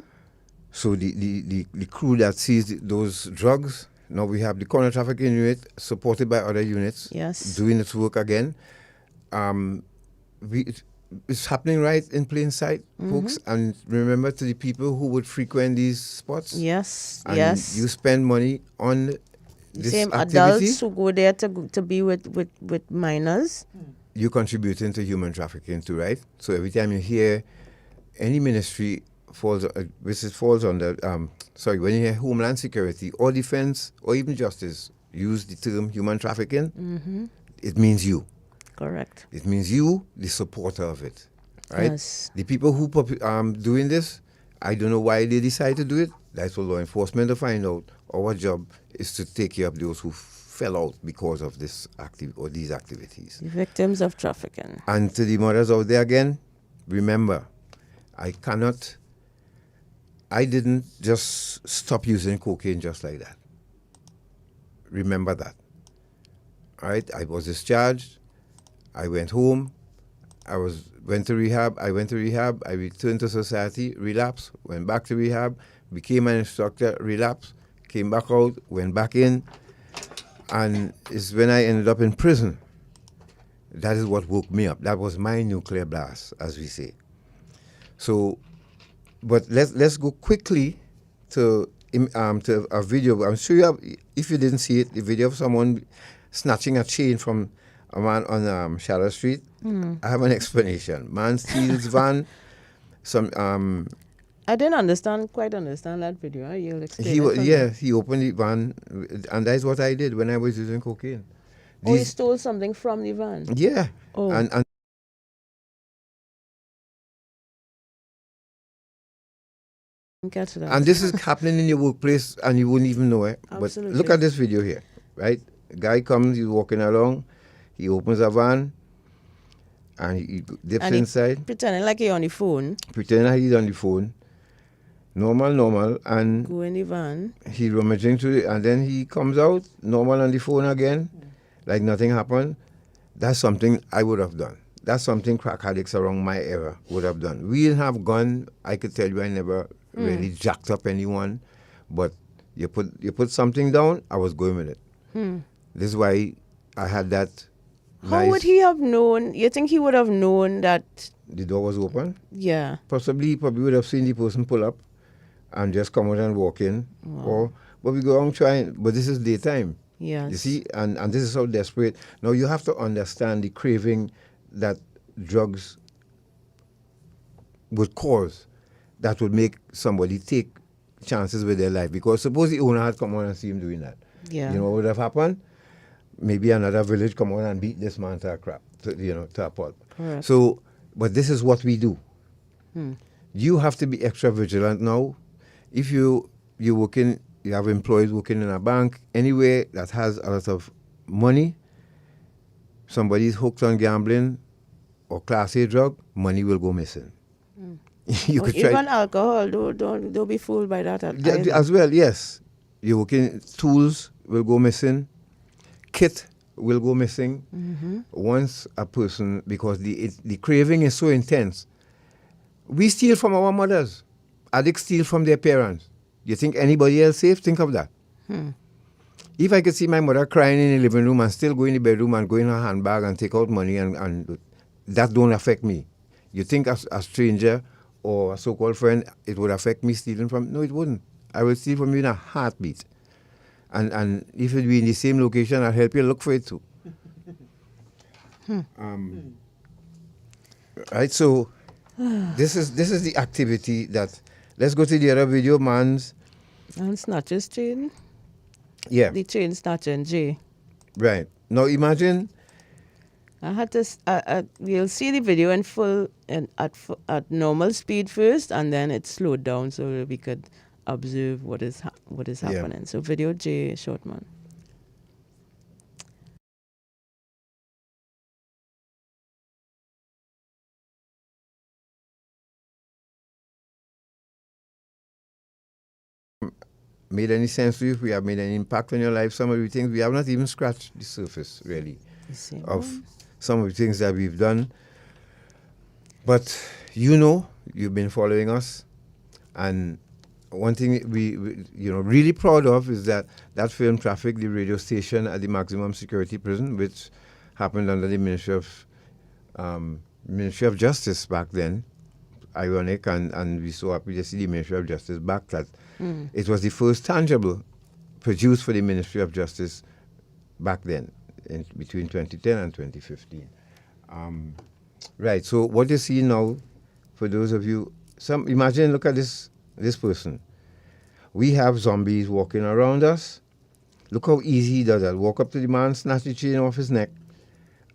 So the crew that seized those drugs, now we have the counter trafficking unit supported by other units, yes, doing its work again. It's happening right in plain sight, folks. And remember, to the people who would frequent these spots, yes, and yes, you spend money on this same activity, adults who go there to be with minors. You're contributing to human trafficking too, right? So every time you hear any ministry falls under, when you hear Homeland Security or Defense or even Justice use the term human trafficking, it means you. Correct. It means you, the supporter of it, right? Yes. The people who doing this, I don't know why they decide to do it. That's for law enforcement to find out. Our job is to take care of those who fell out because of this these activities. The victims of trafficking. And to the mothers out there again, remember, I didn't just stop using cocaine just like that. Remember that. All right? I was discharged. I went home. Went to rehab. I returned to society, relapsed, went back to rehab, became an instructor, relapsed, came back out, went back in. And it's when I ended up in prison. That is what woke me up. That was my nuclear blast, as we say. So, but let's go quickly to a video. I'm sure you have, if you didn't see it, the video of someone snatching a chain from a man on Shadow Street. I have an explanation. Man steals van. I didn't quite understand that video. You'll explain He opened the van, and that's what I did when I was using cocaine. He stole something from the van? Yeah. Oh. And catch that. And this is happening in your workplace and you wouldn't even know it. Absolutely. But look at this video here, right? A guy comes, he's walking along, he opens a van and he dips inside. Pretending like he's on the phone. Pretending like he's on the phone. Normal, and go in the van. He rummaging through it, and then he comes out, normal on the phone again, like nothing happened. That's something I would have done. that's something crack addicts around my era would have done. We didn't have gun. I could tell you I never really jacked up anyone, but you put something down, I was going with it. This is why I had that. How would he have known? You think he would have known that the door was open? Yeah. Possibly, he probably would have seen the person pull up and just come out and walk in. But we go on trying. But this is daytime. Yes. You see, and this is how desperate. Now you have to understand the craving that drugs would cause, that would make somebody take chances with their life. Because suppose the owner had come on and see him doing that. Yeah. You know what would have happened? Maybe another village come on and beat this man to a crap, to a pulp. Correct. So, but this is what we do. You have to be extra vigilant now. If you're working, you have employees working in a bank, anywhere that has a lot of money, somebody's hooked on gambling or Class A drug, money will go missing. You could try. Even alcohol, don't be fooled by that. As well, yes. You're working, tools will go missing, kit will go missing. Once a person, because the craving is so intense. We steal from our mothers. Addicts steal from their parents. You think anybody else safe? Think of that. If I could see my mother crying in the living room and still go in the bedroom and go in her handbag and take out money and that don't affect me. You think as a stranger or a so-called friend, it would affect me stealing from? No, it wouldn't. I will steal from you in a heartbeat. And if it be in the same location, I'll help you look for it too. Right, so this is the activity that. Let's go to the other video, man's. And snatches chain. Yeah. The chain snatching, J. Right. Now imagine. I had to. We'll see the video in full and at normal speed first, and then it slowed down so we could observe what is happening. So video J, short man. Made any sense to you? If we have made an impact on your life, some of the things we have not even scratched the surface, really, of some of the things that we've done. But you've been following us, and one thing we really proud of is that film trafficked the radio station at the maximum security prison, which happened under the Ministry of Justice back then. Ironic, and we so happy to see the Ministry of Justice back. That it was the first tangible produced for the Ministry of Justice back then, between 2010 and 2015. Right, so what you see now, for those of you, imagine, look at this person. We have zombies walking around us. Look how easy he does that. Walk up to the man, snatch the chain off his neck,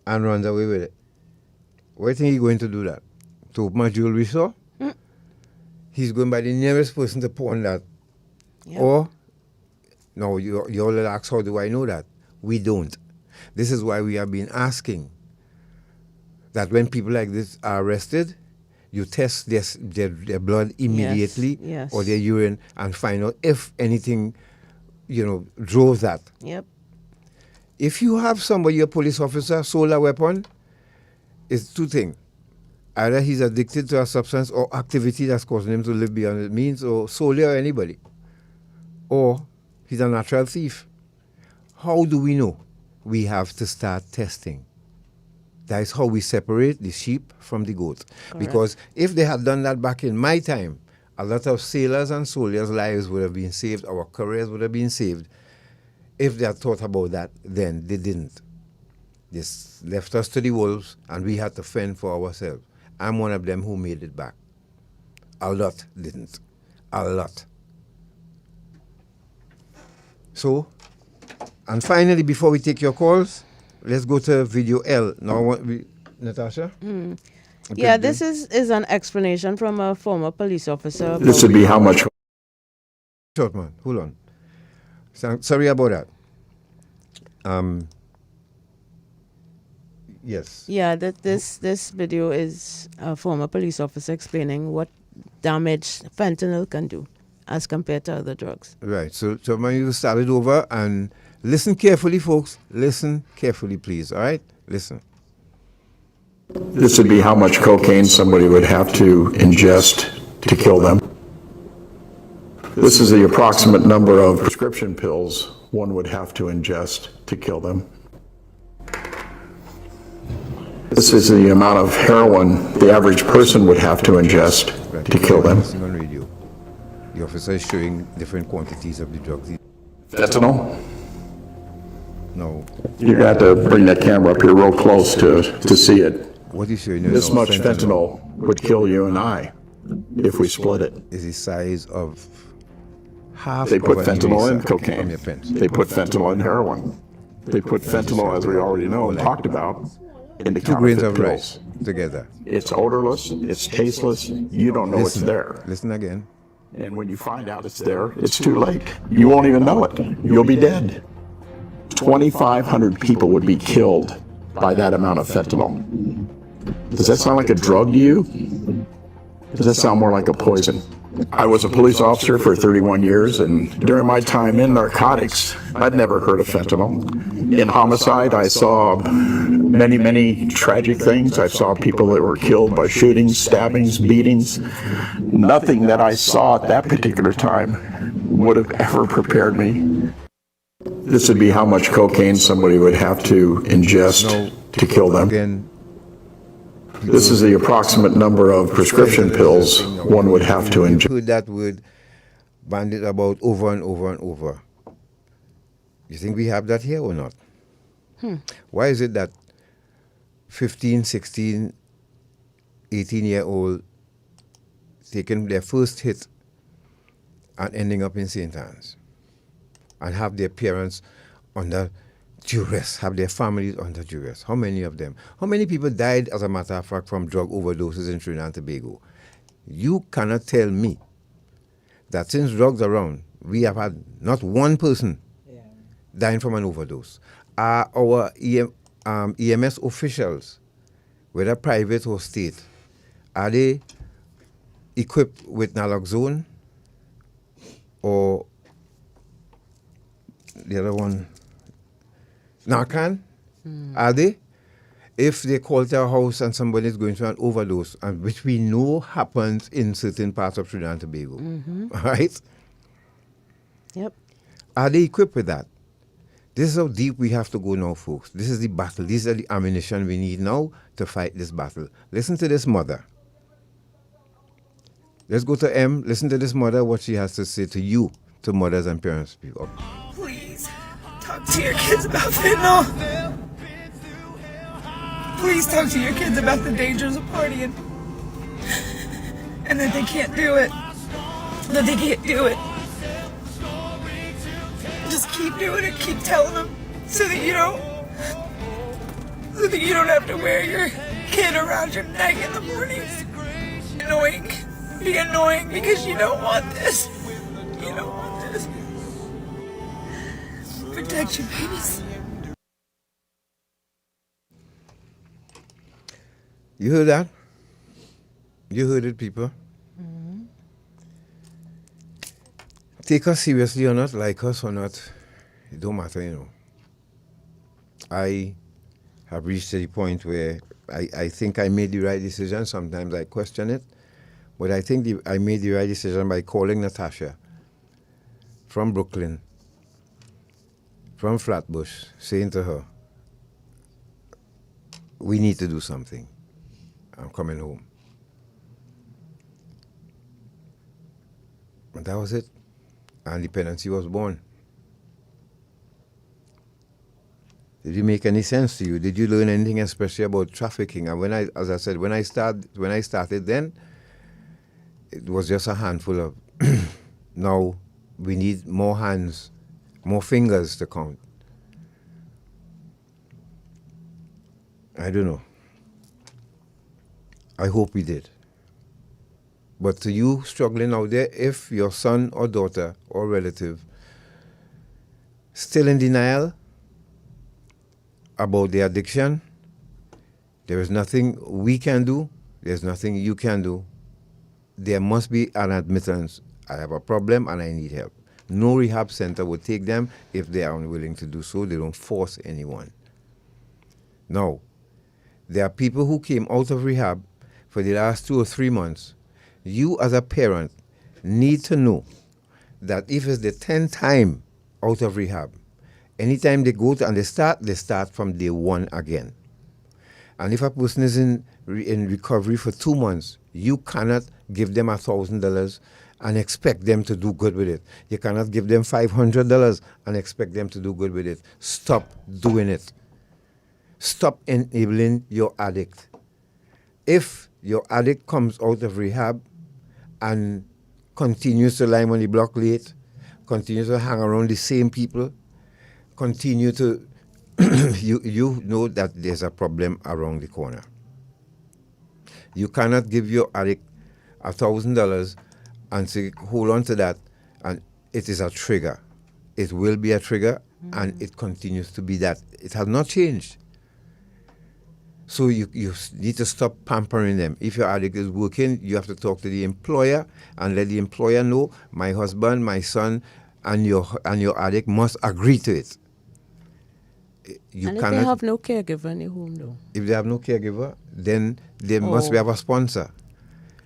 and runs away with it. Where do you think he's going to do that? To open a jewelry store? He's going by the nearest person to pawn that. Yep. Or, no, you all ask, how do I know that? We don't. This is why we have been asking that when people like this are arrested, you test their blood immediately, or their urine, and find out if anything, drove that. Yep. If you have somebody, a police officer, sold a weapon, it's two things. Either he's addicted to a substance or activity that's causing him to live beyond his means, or solely or anybody. Or he's a natural thief. How do we know? We have to start testing. That is how we separate the sheep from the goat. Correct. Because if they had done that back in my time, a lot of sailors and soldiers' lives would have been saved, our careers would have been saved. If they had thought about that, then they didn't. They left us to the wolves, and we had to fend for ourselves. I'm one of them who made it back. A lot didn't. A lot. So, and finally, before we take your calls, let's go to video L. Now, Natasha? Yeah, this is an explanation from a former police officer. This would be how much? Short man, hold on. Sorry about that. Yes. Yeah, this video is a former police officer explaining what damage fentanyl can do as compared to other drugs. Right. So when you start it over and listen carefully, folks. Listen carefully, please. All right? Listen. This would be how much cocaine somebody would have to ingest to kill them. This is the approximate number of prescription pills one would have to ingest to kill them. This is the amount of heroin the average person would have to ingest to kill them. On radio, the officer is showing different quantities of the drugs. Fentanyl? No. You're going to have to bring that camera up here real close to see it. What is showing? This much fentanyl would kill you and I if we split it. Is the size of half. They put of a fentanyl in eraser cocaine. from your pens. They put fentanyl in heroin. They put fentanyl, as we already know and talked about, in the 2 grains counterfeit of pills. rice together. It's odorless, it's tasteless, you don't know it's there. Listen again. And when you find out it's there, it's too late. You won't even know it. You'll be dead. 2,500 people would be killed by that amount of fentanyl. Does that sound like a drug to you? Does that sound more like a poison? I was a police officer for 31 years, and during my time in narcotics, I'd never heard of fentanyl. In homicide, I saw many, many tragic things. I saw people that were killed by shootings, stabbings, beatings. Nothing that I saw at that particular time would have ever prepared me. This would be how much cocaine somebody would have to ingest to kill them. Again, this is the approximate number of prescription pills one would have to ingest. Heard that word bandied about over and over and over. You think we have that here or not? Why is it that 15, 16, 18-year-old taking their first hit and ending up in St. Anne's and have their parents under duress, have their families under duress? How many of them? How many people died, as a matter of fact, from drug overdoses in Trinidad and Tobago? You cannot tell me that since drugs are around, we have had not one person dying from an overdose. Are our EMS officials, whether private or state, are they equipped with naloxone or the other one, Narcan? Are they? If they call to our house and somebody is going through an overdose, and which we know happens in certain parts of Trinidad and Tobago, right? Yep. Are they equipped with that? This is how deep we have to go now, folks. This is the battle. These are the ammunition we need now to fight this battle. Listen to this mother. Let's go to M. Listen to this mother, what she has to say to you, to mothers and parents. Please, talk to your kids about fentanyl. Please talk to your kids about the dangers of partying. And that they can't do it. That they can't do it. Just keep doing it, keep telling them, so that you don't have to wear your kid around your neck in the mornings. Be annoying because you don't want this. You don't want this. Protect your babies. You heard that? You heard it, people. Take us seriously or not, like us or not, it don't matter, you know. I have reached the point where I think I made the right decision. Sometimes I question it. But I think I made the right decision by calling Natasha from Brooklyn, from Flatbush, saying to her, we need to do something. I'm coming home. And that was it. And Dependency was born. Did it make any sense to you? Did you learn anything especially about trafficking? And when as I said, when I started then, it was just a handful of, now we need more hands, more fingers to count. I don't know. I hope we did. But to you struggling out there, if your son or daughter or relative still in denial about their addiction, there is nothing we can do, there's nothing you can do. There must be an admittance. I have a problem and I need help. No rehab center will take them if they are unwilling to do so. They don't force anyone. Now, There are people who came out of rehab for the last 2 or 3 months. You as a parent need to know that if it's the 10th time out of rehab, anytime they go to and they start from day one again. And if a person is in recovery for 2 months, you cannot give them $1,000 and expect them to do good with it. You cannot give them $500 and expect them to do good with it. Stop doing it. Stop enabling your addict. If your addict comes out of rehab and continues to lie on the block late, continues to hang around the same people, continue to, you know that there's a problem around the corner. You cannot give your addict $1,000 and say, hold on to that, and it is a trigger. It will be a trigger, and it continues to be that. It has not changed. So you need to stop pampering them. If your addict is working, you have to talk to the employer and let the employer know, my husband, my son, and your addict must agree to it. And if they have no caregiver in the home, though? If they have no caregiver, then they must have a sponsor.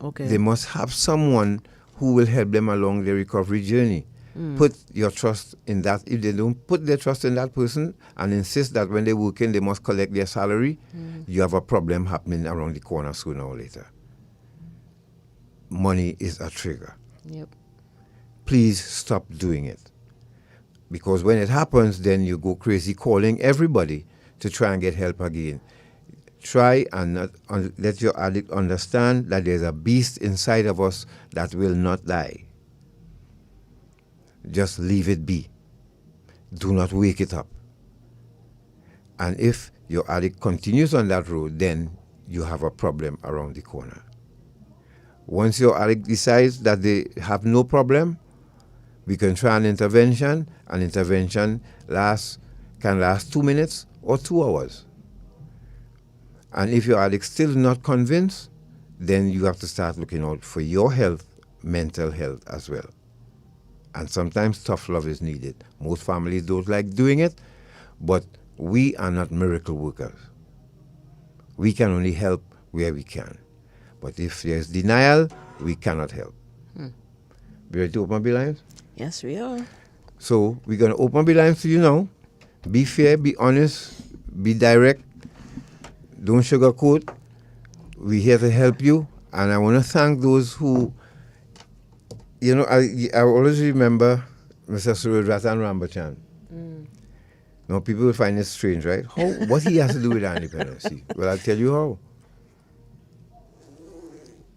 Okay. They must have someone who will help them along their recovery journey. Put your trust in that. If they don't put their trust in that person and insist that when they work in, they must collect their salary, you have a problem happening around the corner sooner or later. Money is a trigger. Yep. Please stop doing it. Because when it happens, then you go crazy calling everybody to try and get help again. Try and let your addict understand that there's a beast inside of us that will not die. Just leave it be. Do not wake it up. And if your addict continues on that road, then you have a problem around the corner. Once your addict decides that they have no problem, we can try an intervention. An intervention can last 2 minutes or 2 hours. And if your addict still not convinced, then you have to start looking out for your health, mental health as well. And sometimes tough love is needed. Most families don't like doing it, but we are not miracle workers. We can only help where we can. But if there's denial, we cannot help. Be ready to open up the lines? Yes, we are. So we're going to open up the lines to you now. Be fair, be honest, be direct. Don't sugarcoat. We're here to help you. And I want to thank those who, I always remember Mr. Suredratan Rambachan. Now, people will find it strange, right? What he has to do with independency? Well, I'll tell you how.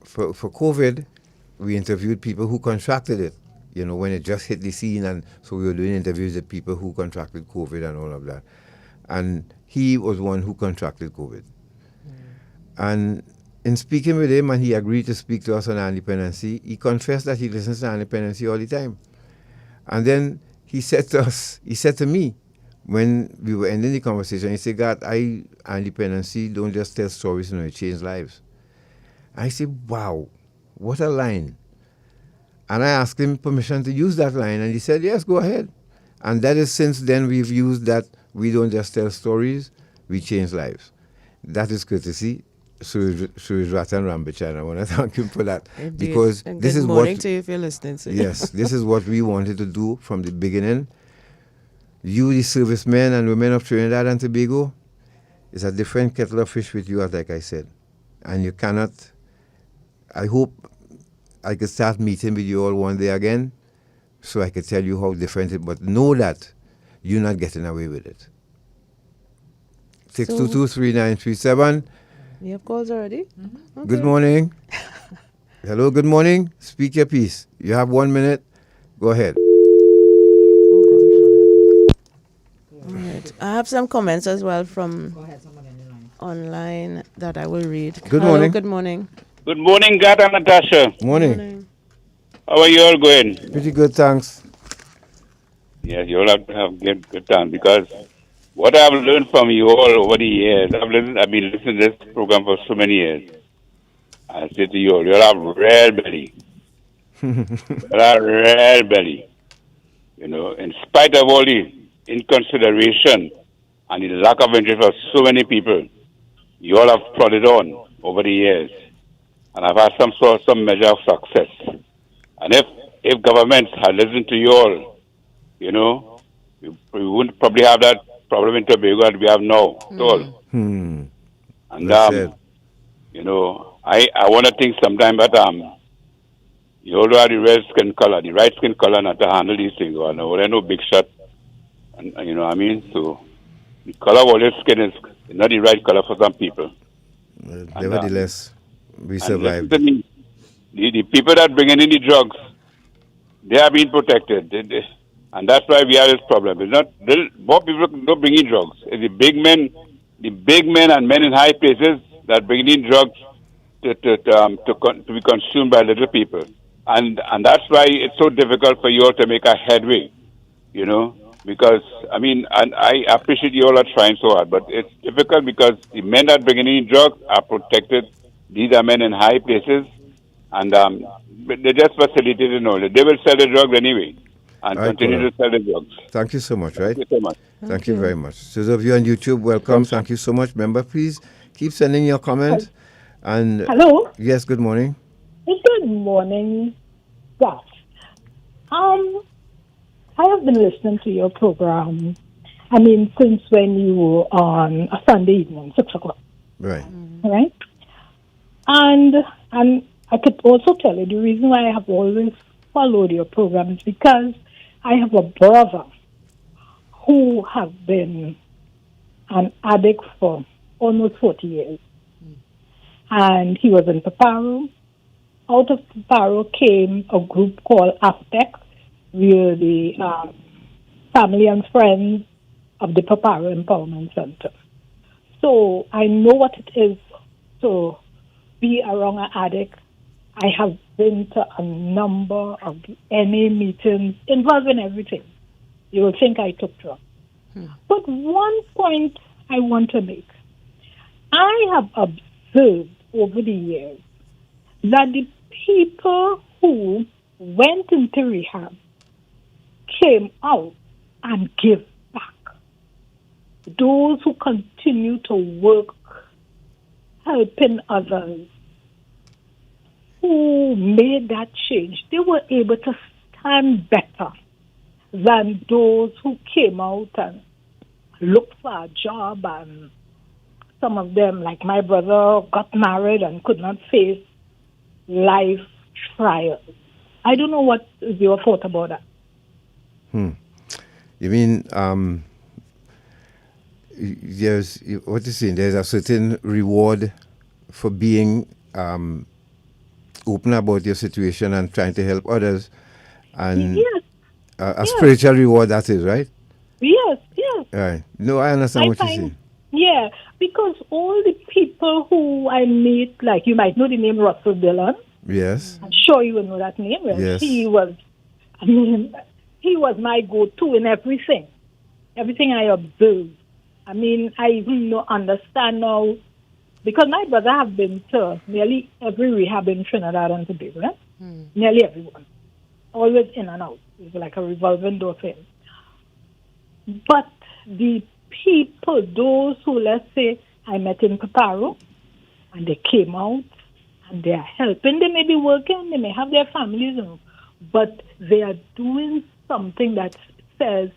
For COVID, we interviewed people who contracted it, when it just hit the scene. And so we were doing interviews with people who contracted COVID and all of that. And he was one who contracted COVID. And in speaking with him, and he agreed to speak to us on independency, he confessed that he listens to independency all the time. And then he said to me, when we were ending the conversation, he said, God, independency don't just tell stories, it change lives. I said, wow, what a line. And I asked him permission to use that line, and he said, yes, go ahead. And that is since then we've used that we don't just tell stories, we change lives. That is courtesy. Suredratan Rambachan. I want to thank him for that. Indeed. Because and this good is morning what to you if you're listening. Yes, this is what we wanted to do from the beginning. You, the servicemen and women of Trinidad and Tobago, is a different kettle of fish with you, like I said. And you cannot, I hope I could start meeting with you all one day again so I could tell you how different it is. But know that you're not getting away with it. 622-3937. You have calls already? Okay. Good morning. Hello, good morning. Speak your piece. You have 1 minute. Go ahead. All right. I have some comments as well from online that I will read. Good morning. Good morning. Good morning, Gad and Natasha. Morning. How are you all going? Pretty good, thanks. Yes, you all have to have good time because what I've learned from you all over the years, I've been listening to this program for so many years. I say to you all, you'll have real belly. You'll have real belly. In spite of all the inconsideration and the lack of interest of so many people, you all have plodded on over the years, and I've had some measure of success. And if governments had listened to you all, you know, we wouldn't probably have that problem in Tobago that we have now at all. And you know, I want to think sometime that you all have the red skin color, the right skin color, not to handle these things. Or no big shot, and you know what I mean. So the color of all your skin is not the right color for some people. Nevertheless, we survived. The people that bring in the drugs, they are being protected, and that's why we have this problem. It's not more people don't bring in drugs. It's the big men and men in high places that bring in drugs to be consumed by little people, and that's why it's so difficult for you all to make a headway, you know. Because I mean, and I appreciate you all are trying so hard, but it's difficult because the men that bring in drugs are protected. These are men in high places, and they just facilitated knowledge. They will sell the drugs anyway, and continue to sell the drugs. Thank you so much, right? Thank you so much. Thank you very much. So those of you on YouTube, welcome. Thank you so much. Remember, please keep sending your comments. And hello. Yes, good morning. Good morning. Yes. I have been listening to your program, I mean, since when you were on a Sunday evening, 6 o'clock. Right. Right? And I could also tell you the reason why I have always followed your program is because I have a brother who has been an addict for almost 40 years. And he was in Paparu. Out of Paparu came a group called Aspect. We are the family and friends of the Paparu Empowerment Center. So I know what it is to be around an addict. I have been to a number of NA meetings involving everything. You will think I took drugs. But one point I want to make. I have observed over the years that the people who went into rehab came out and give back. Those who continue to work, helping others, who made that change, they were able to stand better than those who came out and looked for a job, and some of them, like my brother, got married and could not face life trials. I don't know what is your thought about that. You mean there's what you saying? There's a certain reward for being open about your situation and trying to help others, and yes. A spiritual reward, that is, right? Yes. Right. No, I understand what you're saying. Yeah, because all the people who I meet, like you might know the name Russell Dillon. Yes. I'm sure you will know that name. Right? Yes. He was my go-to in everything. Everything I observed. I mean, I even understand now, because my brother have been to nearly every rehab in Trinidad and Tobago, right? Nearly everyone. Always in and out. It's like a revolving door thing. But the people, those who, let's say, I met in Paparu, and they came out, and they are helping. They may be working, they may have their families, but they are doing something that says,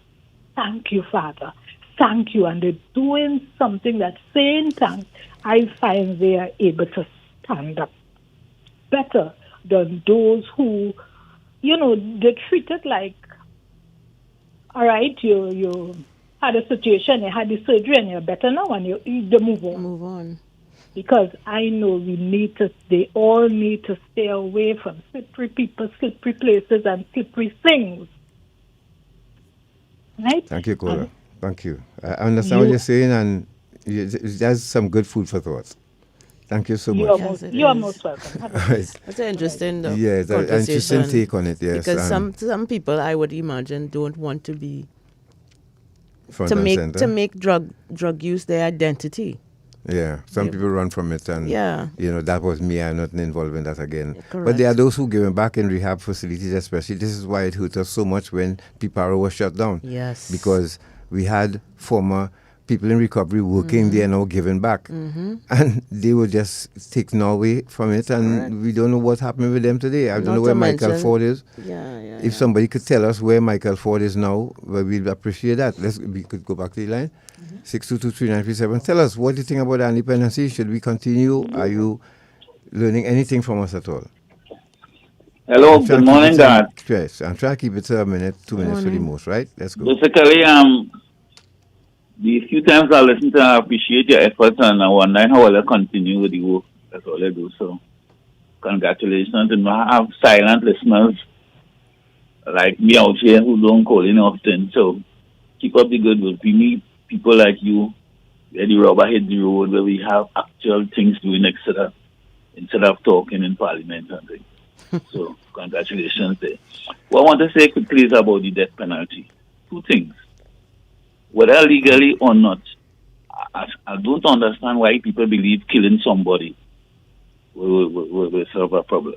thank you, Father. Thank you. And they're doing something that's saying thanks. I find they are able to stand up better than those who, they're treated like, all right, you had a situation, you had the surgery, and you're better now, and you move on. Because I know they all need to stay away from slippery people, slippery places, and slippery things. Right? Thank you, Cora. Thank you. I understand what you're saying, and that's some good food for thought. Thank you so much. You are most welcome. That's an interesting an interesting take on it, yes. Because some people, I would imagine, don't want to be front and center. To make drug use their identity. Yeah, some people run from it, and that was me. I'm not involved in that again. Correct. But there are those who give back in rehab facilities, especially. This is why it hurt us so much when Paparu was shut down. Yes, because we had former people in recovery working there now giving back. And they were just taken away from it, and we don't know what's happening with them today. I don't know where Michael Ford is. If somebody could tell us where Michael Ford is now, well, we'd appreciate that. We could go back to the line. 6223937. Tell us, what do you think about independency? Should we continue? Are you learning anything from us at all? Hello, good morning, God. Yes, I'm trying to keep it to a minute, 2 minutes for the most, right? Let's go. Basically, the few times I listen to, I appreciate your efforts, and I wonder how I'll continue with the work. That's all I do. So, congratulations. And I have silent listeners like me out here who don't call in often. So, keep up the good work. We need people like you, where the rubber hit the road, where we have actual things doing instead of talking in parliament and things. So, congratulations there. What I want to say quickly is about the death penalty. Two things. Whether legally or not, I don't understand why people believe killing somebody will solve a problem.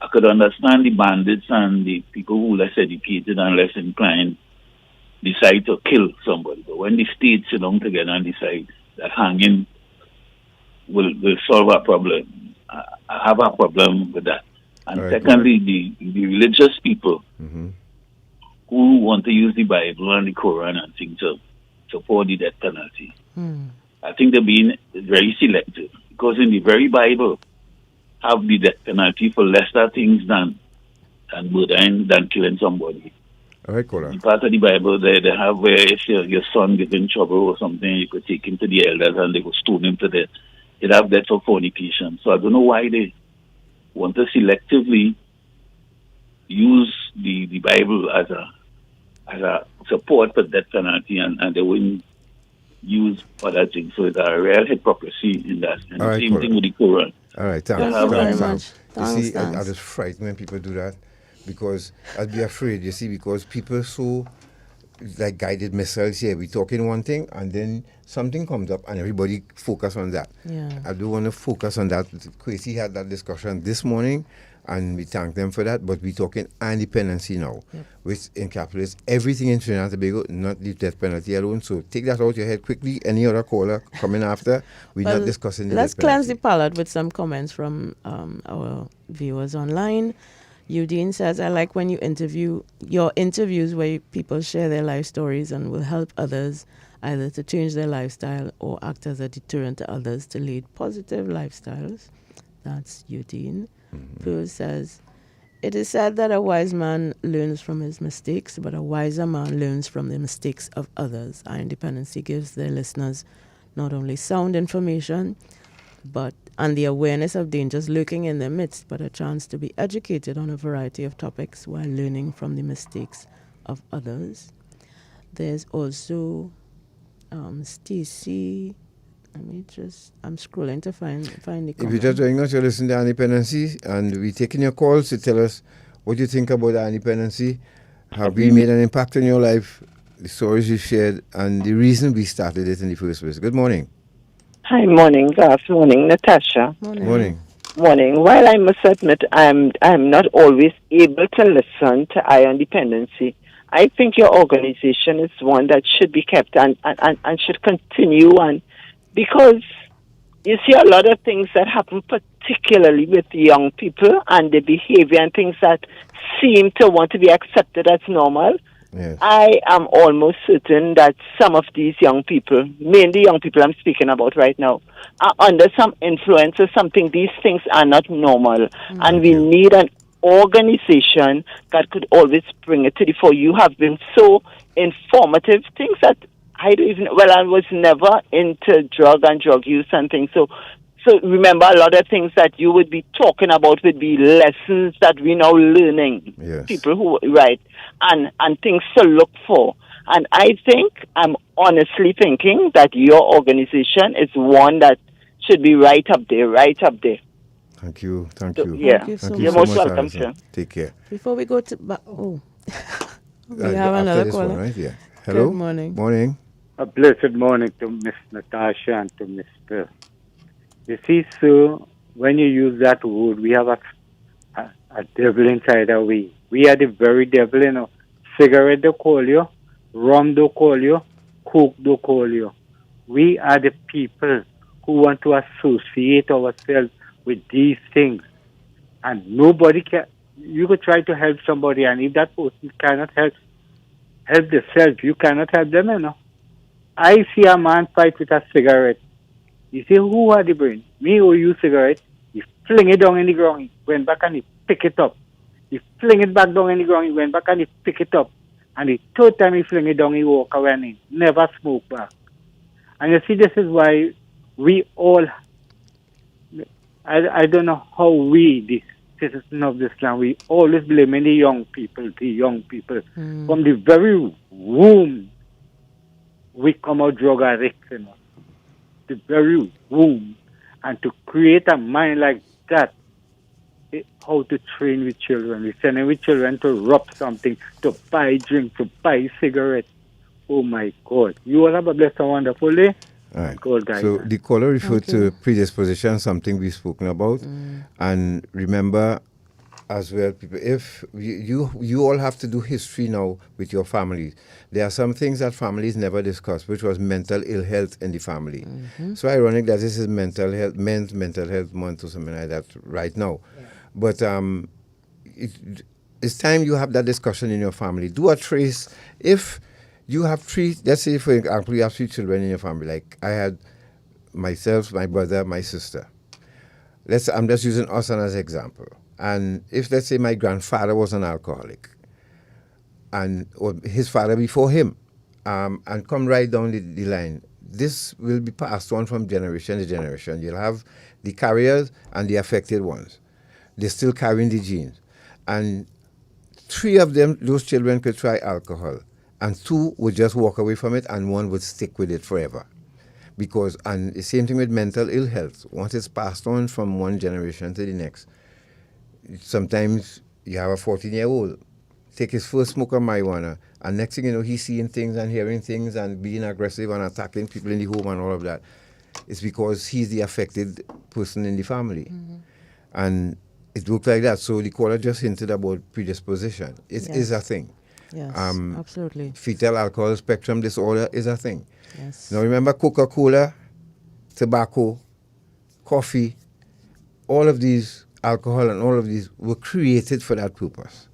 I could understand the bandits and the people who are less educated and less inclined decide to kill somebody. But when the state sit down together and decide that hanging will solve a problem, I have a problem with that. And secondly, the religious people who want to use the Bible and the Quran and things to support the death penalty. I think they're being very selective, because in the very Bible have the death penalty for lesser things than murdering, than killing somebody. All right, Kola. In part of the Bible, they have where if your son gets in trouble or something, you could take him to the elders and they would stone him to death. They'd have death for fornication. So I don't know why they want to selectively use the Bible as a support for death penalty, and they wouldn't use other things. So it's a real hypocrisy in that. And the same thing with the Quran. All right, thank you very much. You see, I just frightened when people do that, because I'd be afraid, you see, because people so like guided missiles here. We're talking one thing, and then something comes up, and everybody focus on that. I don't want to focus on that. Kwesi had that discussion this morning, and we thank them for that. But we're talking independency now, which encapsulates everything in Trinidad and Tobago, not the death penalty alone. So take that out your head quickly. Any other caller coming after, we're not discussing the Let's death penalty. cleanse the palate with some comments from our viewers online. Eugene says, I like when your interviews where people share their life stories and will help others either to change their lifestyle or act as a deterrent to others to lead positive lifestyles. That's Eugene. Pearl says, it is said that a wise man learns from his mistakes, but a wiser man learns from the mistakes of others. Our Independency gives their listeners not only sound information, and the awareness of dangers lurking in their midst, but a chance to be educated on a variety of topics while learning from the mistakes of others. There's also Stacy. I'm scrolling to find the comment. If you're just joining us, you're listening to Independency, and we're taking your calls to tell us what you think about Independency. Have we made an impact on your life? The stories you shared, and the reason we started it in the first place. Good morning. Hi, morning, Garth. Morning, Natasha. Morning. Morning. While I must admit I'm not always able to listen to Ion Dependency, I think your organization is one that should be kept and should continue on, because you see a lot of things that happen, particularly with young people and the behavior and things that seem to want to be accepted as normal. Yes. I am almost certain that some of these young people, mainly young people I'm speaking about right now, are under some influence or something. These things are not normal. And we need an organization that could always bring it to the fore. You have been so informative, things that I was never into drug and drug use and things. So remember, a lot of things that you would be talking about would be lessons that we're now learning. Yes. People who, and things to look for. And I think, I'm honestly thinking that your organization is one that should be right up there. Thank you. Yeah. Thank you so You're much. most welcome, sir. Take care. Before we go to... we have another caller. Right here. Hello. Good morning. Morning. A blessed morning to Miss Natasha and to Miss Bill. You see, sir, when you use that word, we have a devil inside our way. We are the very devil, Cigarette don't call you, rum don't call you, coke don't call you. we are the people who want to associate ourselves with these things. And nobody can, you could try to help somebody, and if that person cannot help themselves, you cannot help them, you know. I see a man fight with a cigarette. You see, who had the brain? Me or you cigarette? He fling it down in the ground, he went back and he pick it up. He fling it back down in the ground, he went back and he pick it up. And the third time he fling it down, he walk away and he never smoke back. And you see, this is why we all, I don't know how we, the citizens of this land, we always blaming the young people. From the very womb, we come out drug addicts, you know. The very womb. And to create a mind like that, how to train with children. We're sending with children to rub something, to buy drink, to buy cigarettes. Oh my God. You all have a blessed and wonderful day. All right. God, guys. So the caller referred to predisposition, something we've spoken about. And remember as well, people, if you all have to do history now with your families. There are some things that families never discuss, which was mental ill health in the family. So ironic that this is mental health, men's mental health month or something like that right now. Yeah. But it's time you have that discussion in your family. Do a trace. If you have three, let's say for example, you have 3 children in your family. Like I had myself, my brother, my sister. I'm just using us as an example. And if, let's say, my grandfather was an alcoholic, or his father before him, and come right down the line, this will be passed on from generation to generation. You'll have the carriers and the affected ones. They're still carrying the genes. And 3 of them, those children could try alcohol, and 2 would just walk away from it, and 1 would stick with it forever. And the same thing with mental ill health. Once it's passed on from one generation to the next, sometimes you have a 14-year-old take his first smoke of marijuana, and next thing you know, he's seeing things and hearing things and being aggressive and attacking people in the home and all of that. It's because he's the affected person in the family. And it looks like that. So the caller just hinted about predisposition. It is a thing. Yes, absolutely. Fetal alcohol spectrum disorder is a thing. Yes. Now remember, Coca-Cola, tobacco, coffee, all of these, alcohol and all of these were created for that purpose.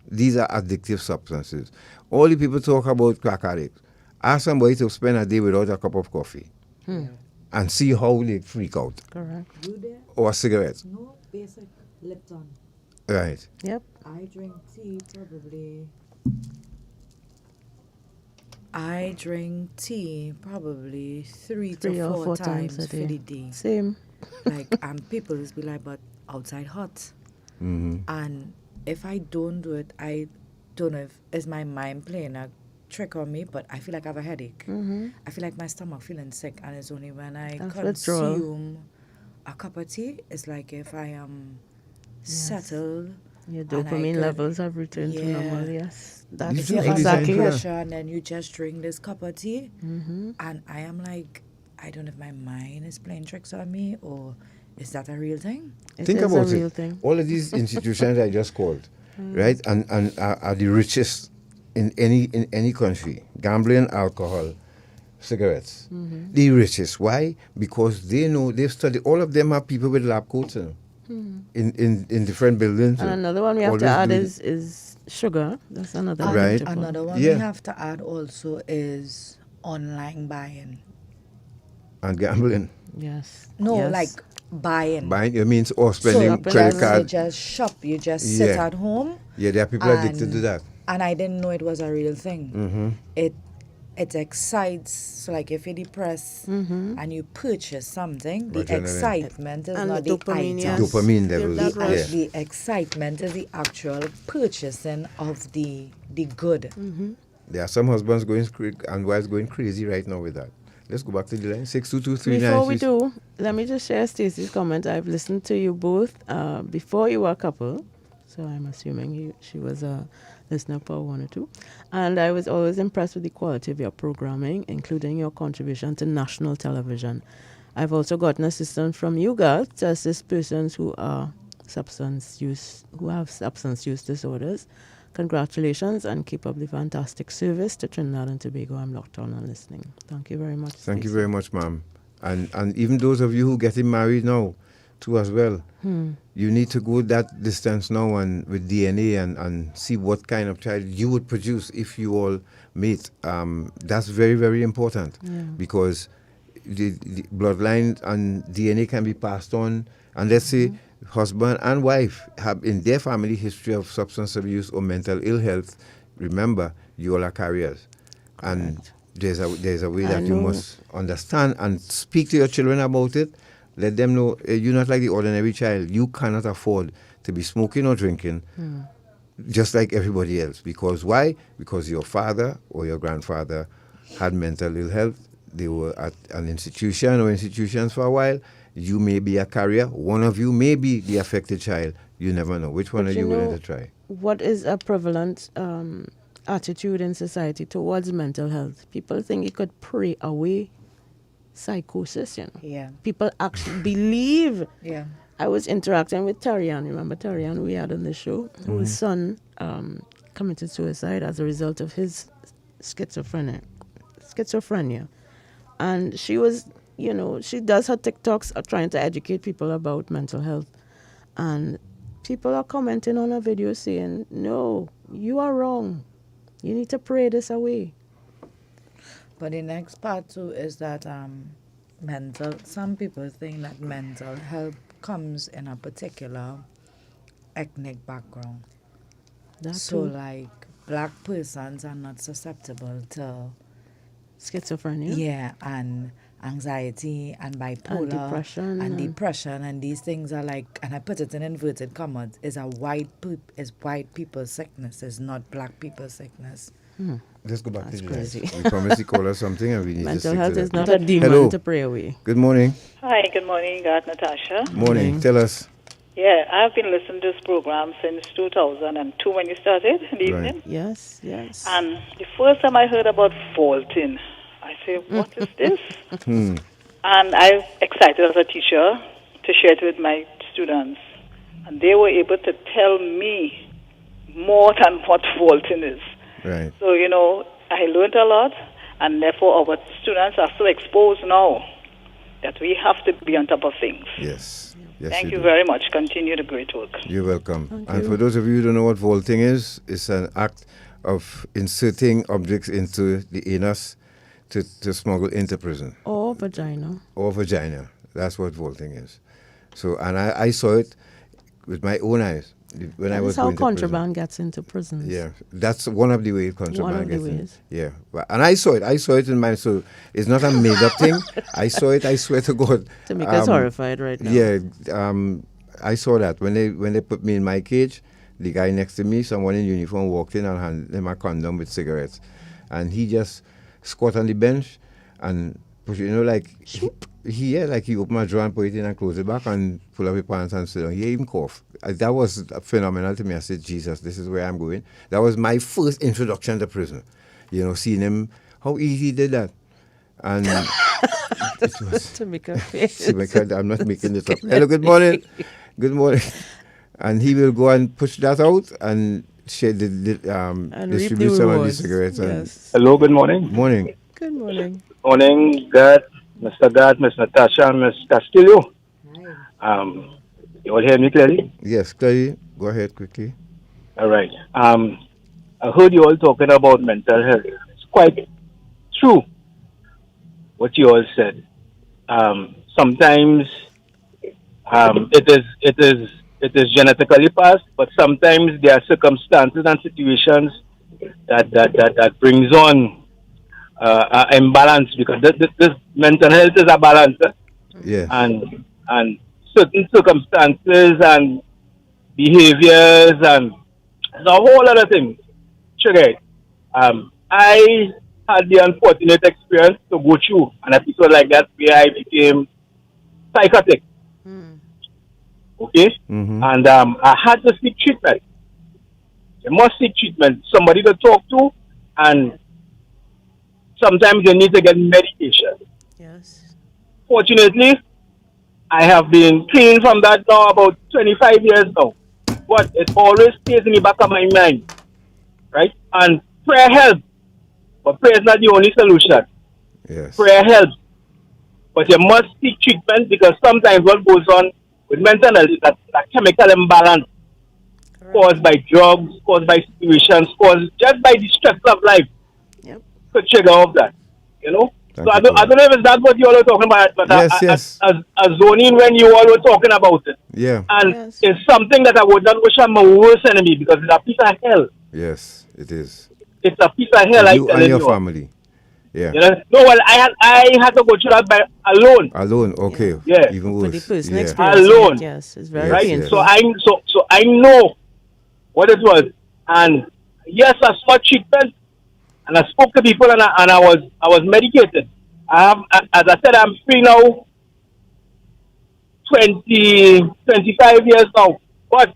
These are addictive substances. All the people talk about crack addicts. Ask somebody to spend a day without a cup of coffee and see how they freak out. Correct. Or a cigarette. No basic Lipton. Right. Yep. I drink tea probably 3 to 4 times for the day. Same. Like, and people just be like, but outside hot. And if I don't do it, I don't know if it's my mind playing a trick on me, but I feel like I have a headache. I feel like my stomach feeling sick, and it's only when I consume a cup of tea, it's like if I am settled. Your dopamine levels have returned to normal, yes. That's exactly it. And then you just drink this cup of tea, and I am like, I don't know if my mind is playing tricks on me, or is that a real thing? Think about it. All of these institutions I just called, right, and are the richest in any country. Gambling, alcohol, cigarettes. The richest. Why? Because they know, they've studied. All of them have people with lab coats in different buildings. And another one we have to add is sugar. That's another one. Right. Another one we have to add also is online buying. And gambling. Yes. No, like buying. Buying, it means spending credit card. You just shop, you just sit at home. Yeah, there are people addicted to that. And I didn't know it was a real thing. It excites, so like if you're depressed and you purchase something, the excitement is not the item. Dopamine levels. The excitement is the actual purchasing of the good. There are some husbands and wives going crazy right now with that. Let's go back to the line. 62239. Before we do, let me just share Stacey's comment. I've listened to you both before you were a couple, so I'm assuming she was a listener for 1 or 2. And I was always impressed with the quality of your programming, including your contribution to national television. I've also gotten assistance from you girls to assist persons who have substance use disorders, Congratulations and keep up the fantastic service to Trinidad and Tobago. I'm locked on and listening. Thank you very much. Thank you very much, ma'am. And even those of you who getting married now, too, as well. You need to go that distance now and with DNA and see what kind of child you would produce if you all meet. That's very, very important because the bloodline and DNA can be passed on. And let's say husband and wife have in their family history of substance abuse or mental ill health. Remember, you all are carriers. Correct. And there's a way that you must understand and speak to your children about it. Let them know you're not like the ordinary child. You cannot afford to be smoking or drinking just like everybody else. Because why? Because your father or your grandfather had mental ill health. They were at an institution or institutions for a while. You may be a carrier. One of you may be the affected child. You never know. Which one are you willing to try? What is a prevalent attitude in society towards mental health? People think it could pray away psychosis, Yeah. People actually believe. Yeah. I was interacting with Tarian. Remember Tarian we had on the show? Whose son committed suicide as a result of his schizophrenia. And she was, she does her TikToks trying to educate people about mental health. And people are commenting on her video saying, no, you are wrong. You need to pray this away. But the next part too is that some people think that mental health comes in a particular ethnic background. Like black persons are not susceptible to schizophrenia. Yeah, and anxiety and bipolar and depression and these things are like, and I put it in inverted commas, is white people's sickness, is not black people's sickness. Let's go back That's to crazy. We promised to call her something and we need to stick Mental health to is that. not a demon Hello. to pray away. Good morning. Hi, good morning, God, Natasha. Morning. Tell us. Yeah, I've been listening to this program since 2002 when you started in the evening. Yes, yes. And the first time I heard about vaulting, I said, what is this? And I'm excited as a teacher to share it with my students. And they were able to tell me more than what vaulting is. Right. So, I learned a lot, and therefore our students are so exposed now that we have to be on top of things. Yes. Thank you very much. Continue the great work. You're welcome. Thank And you. for those of you who don't know what vaulting is, it's an act of inserting objects into the anus to smuggle into prison. Or vagina. Or vagina. That's what vaulting is. So, and I saw it with my own eyes when I was That's how going to contraband gets into prisons. Yeah, that's one of the ways contraband One of the gets in. ways. Yeah, and I saw it in my, so it's not a made up thing. I saw it, I swear to God. To make us horrified right now. Yeah, I saw that when they put me in my cage. The guy next to me, someone in uniform, walked in and handed him a condom with cigarettes, and he just squat on the bench and push, like he opened my drawer and put it in and closed it back and pull up his pants and sit down. He even coughed. That was phenomenal to me. I said, Jesus, this is where I'm going. That was my first introduction to prison. Seeing him, how easy he did that. And it was to make a face. I'm not making this up. Hello, good morning. Good morning. And he will go and push that out and share distribute some of the cigarettes. Yes. Hello, good morning. Morning. Good morning. Morning, Mr. God, Miss Natasha, and Miss Castillo. You all hear me clearly? Yes, clearly. Go ahead quickly. All right. I heard you all talking about mental health. It's quite true what you all said. Sometimes it is genetically passed, but sometimes there are circumstances and situations that brings on imbalance, because this mental health is a balance. Yeah. And certain circumstances and behaviors and a whole other thing. Sure. I had the unfortunate experience to go through an episode like that where I became psychotic. Okay? And I had to seek treatment. You must seek treatment. Somebody to talk to, and sometimes you need to get medication. Yes. Fortunately, I have been clean from that now about 25 years now. But it always stays in the back of my mind right? And prayer helps, but prayer is not the only solution. Yes. Prayer helps, but you must seek treatment because sometimes what goes on with mental health is that chemical imbalance caused by drugs, caused by situations, caused just by the stress of life could trigger off that, you know? So I don't know if that's what you all were talking about, but yes. as zoning when you all were talking about it. Yeah. And it's something that I would not wish I'm my worst enemy because it's a piece of hell. Yes, it is. It's a piece of hell, You and your family. Yeah. You know? No, well, I had to go through that by alone. Alone, okay. Yeah. Even worse. For the person yeah. experiencing Alone. it, yes, it's very Right? painful. So I know what it was. And yes, I saw treatment and I spoke to people and I was medicated. As I said, I'm free now 25 years now. But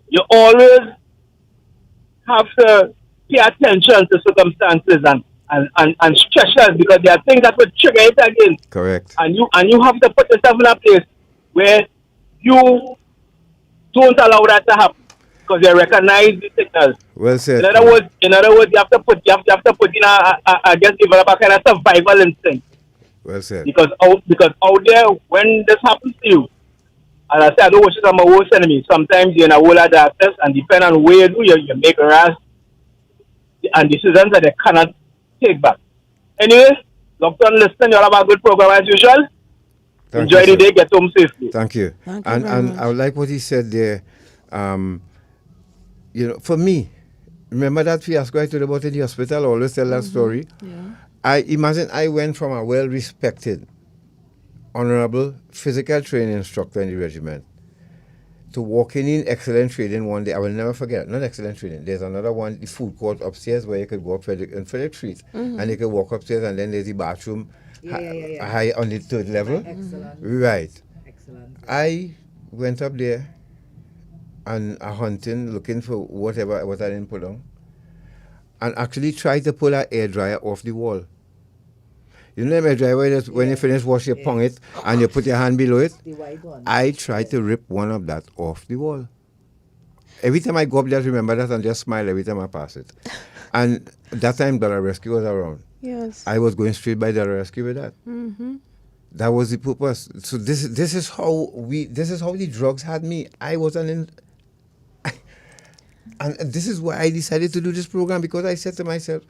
you always have to pay attention to circumstances and stressors because there are things that will trigger it again. Correct. And you have to put yourself in a place where you don't allow that to happen because you recognize the signals. Well said. In other words, you have to put in I guess develop a kind of survival instinct. Well said. Because out there, when this happens to you, as I said, I don't wish it on my worst enemy. Sometimes you're in a world of darkness, and depending on where you make rash and decisions that they cannot take back. Anyway, Doctor, listen, you all have a good program as usual. Enjoy the day, get home safely. Thank you. Thank you and very much. I like what he said there. You know, for me, remember that fiasco I told you about in the hospital? I always tell that story. Yeah. I imagine I went from a well-respected, honorable physical training instructor in the regiment to walking in excellent training one day. I will never forget. Not excellent training. There's another one, the food court upstairs where you could go up Frederick Street. And you could walk upstairs and then there's the bathroom high on the third level. Excellent. Right. Excellent. I went up there and hunting, looking for whatever what I didn't put on, and actually tried to pull an air dryer off the wall. You know the air dryer when you finish wash you pong it and you put your hand below it? The white one. I tried to rip one of that off the wall. Every time I go up there, I remember that and just smile every time I pass it. And that time Dollar Rescue was around. Yes. I was going straight by Dollar Rescue with that. Mm-hmm. That was the purpose. So this is how the drugs had me. I wasn't and this is why I decided to do this program, because I said to myself,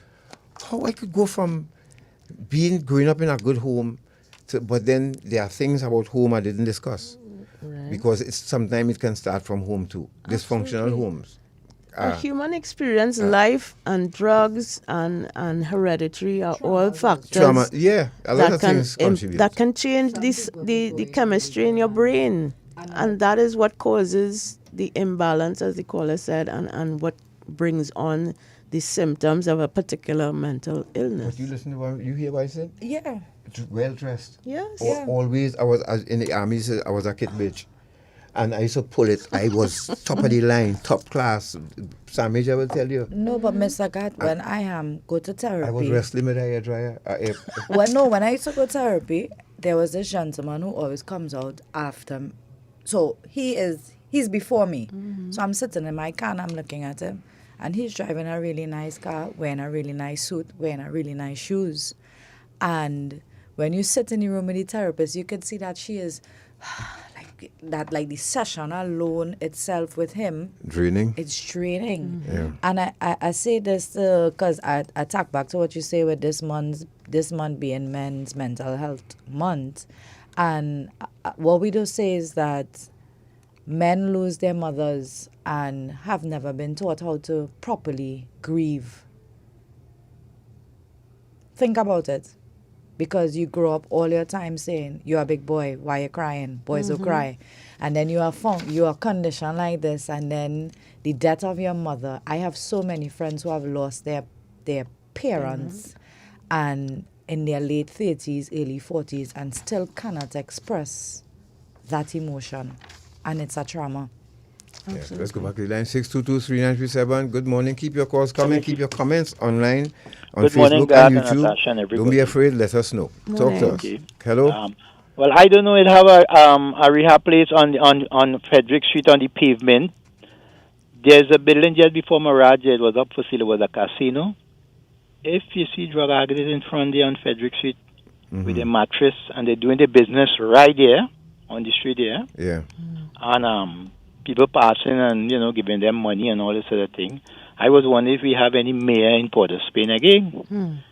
how I could go from growing up in a good home but then there are things about home I didn't discuss. Right. Because sometimes it can start from home too. Dysfunctional homes. A human experience, life and drugs and hereditary are all factors. Trauma, yeah, a lot of things contribute. That can change the chemistry in your brain. And that is what causes the imbalance, as the caller said, and what brings on the symptoms of a particular mental illness. But you listen to what you hear what I said? Yeah. Well dressed. Yes. Always, I was in the army. I was a kid bitch, and I used to pull it. I was top of the line, top class. Sam Major will tell you. No, but Mr. Gat, when I go to therapy, I was wrestling with a hair dryer. When I used to go to therapy, there was this gentleman who always comes out after. So he's before me. Mm-hmm. So I'm sitting in my car and I'm looking at him. And he's driving a really nice car, wearing a really nice suit, wearing a really nice shoes. And when you sit in the room with the therapist, you could see that she is like the session alone itself with him. Draining. It's draining. Mm-hmm. Yeah. And I say this because I talk back to what you say with this month being Men's Mental Health Month. And what we do say is that men lose their mothers and have never been taught how to properly grieve. Think about it. Because you grow up all your time saying, you're a big boy, why you crying? Boys will cry. And then you are conditioned like this, and then the death of your mother. I have so many friends who have lost their parents and in their late 30s, early 40s, and still cannot express that emotion. And it's a trauma. Yeah, let's go back to the line. 622-3937. Good morning. Keep your calls coming. Keep your comments online on Good Facebook morning, and and YouTube. Natasha and everybody. Don't be afraid. Let us know. Talk to us. Okay. Hello. Well, I don't know. It have a rehab place on Frederick Street on the pavement. There's a building just before Mirage. It was up for sale. It was a casino. If you see drug addicts in front there on Frederick Street with a mattress, and they're doing the business right there on the street there. Yeah. And people passing and, giving them money and all this sort of thing. I was wondering if we have any mayor in Port of Spain again.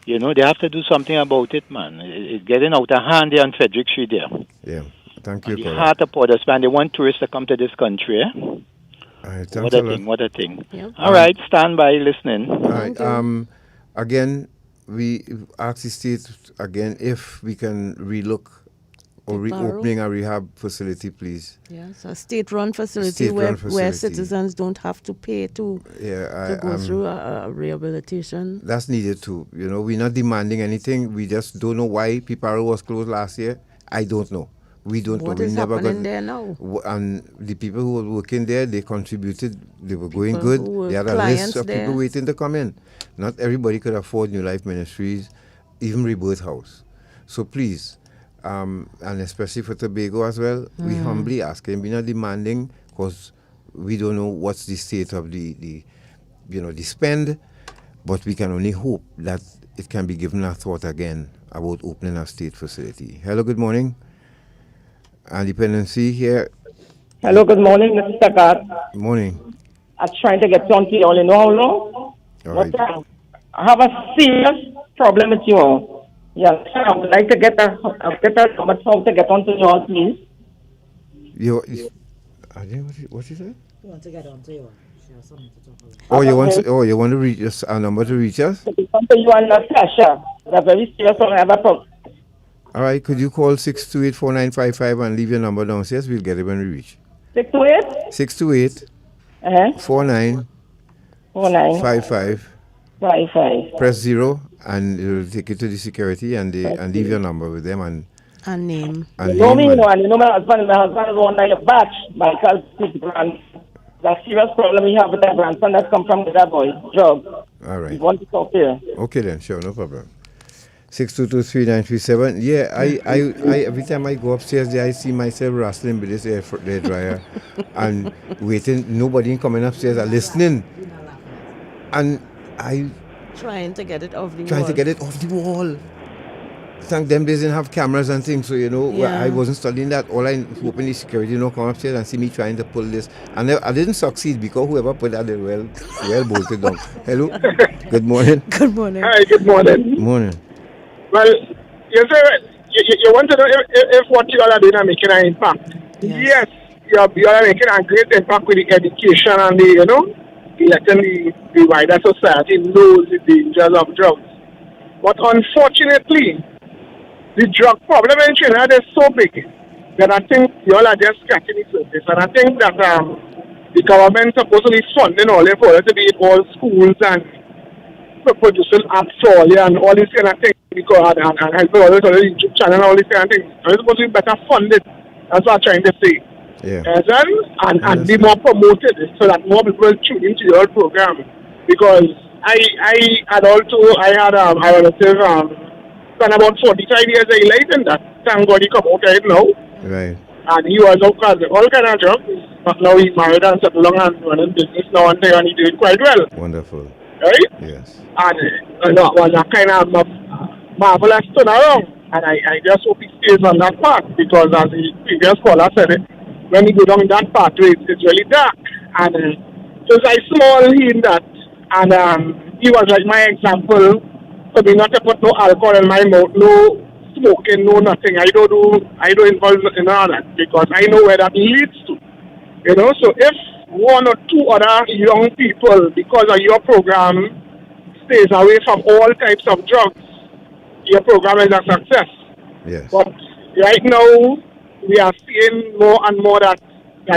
They have to do something about it, man. It's getting out of hand there on Frederick Street there. Yeah. Thank you, the heart of Port of Spain. They want tourists to come to this country, eh? What a thing. Yep. All right, stand by listening. All right. Again, we ask the state again if we can relook or reopening a rehab facility, please. Yes, a state-run facility where citizens don't have to pay to go through a rehabilitation. That's needed too. We're not demanding anything. We just don't know why Piparo was closed last year. I don't know. We don't know. What is happening there now? And the people who were working there, they contributed. They were going good. They had a list of people waiting to come in. Not everybody could afford New Life Ministries, even Rebirth House. So please, and especially for Tobago as well, we humbly ask him. We're not demanding because we don't know what's the state of the spend, but we can only hope that it can be given a thought again about opening a state facility. Hello, good morning. Dependency here. Hello, good morning, Mr. Scott. Morning. I'm trying to get on to you all. You know how long? All right. I have a serious problem with you all. Yeah, I would like to get a number how to get on to you all, please. What you say? You want to get on to you. She has something to talk about. You want to reach us a number to reach us? To come to you and Natasha. They're very serious on have a problem. All right, could you call 628-4955 and leave your number downstairs? We'll get it when we reach. 628? 628 49 55 Press 0 and it will take you to the security and leave your number with them and name. You know my husband is one night of batch. My cousin, that's a serious problem we have with that grandson that come from that boy, drug. All right. We want to talk to you. Okay then, sure, no problem. 6223937. Yeah, I every time I go upstairs there, I see myself wrestling with this air dryer and waiting. Nobody coming upstairs are listening, and I trying to get it off the wall. Thank them they didn't have cameras and things, so I wasn't studying that. All I hoping the security come upstairs and see me trying to pull this, and I didn't succeed because whoever put that they well bolted down. Hello, good morning. Good morning. Hi, good morning. Morning. Well, you want to know if what you all are doing are making an impact. Yes, you are making a great impact with the education and letting the wider society knows the dangers of drugs. But unfortunately, the drug problem in Trinidad is so big that I think you all are just scratching the surface. And I think that the government is supposed to be funding all for it to be all schools and producing apps and all these kind of things because and helping all this YouTube channel and all these kind of things. So it's supposed to be better funded. That's what I'm trying to say. Yeah. And be more promoted so that more people tune into your program. Because I had a relative spent about 45 years of his life in that. Thank God he come out right now. Right. And he was all kind of drugs. But now he's married and settled along and running business now and he's doing quite well. Wonderful. Right? Yes. And that was a kind of marvelous turnaround. And I just hope he stays on that path because as the previous caller said it, when you go down that pathway, it's really dark. And there's a small in that. And he was like my example for me not to put no alcohol in my mouth, no smoking, no nothing. I don't involve in all that because I know where that leads to. So if one or two other young people, because of your program, stays away from all types of drugs, your program is a success. Yes. But right now, we are seeing more and more that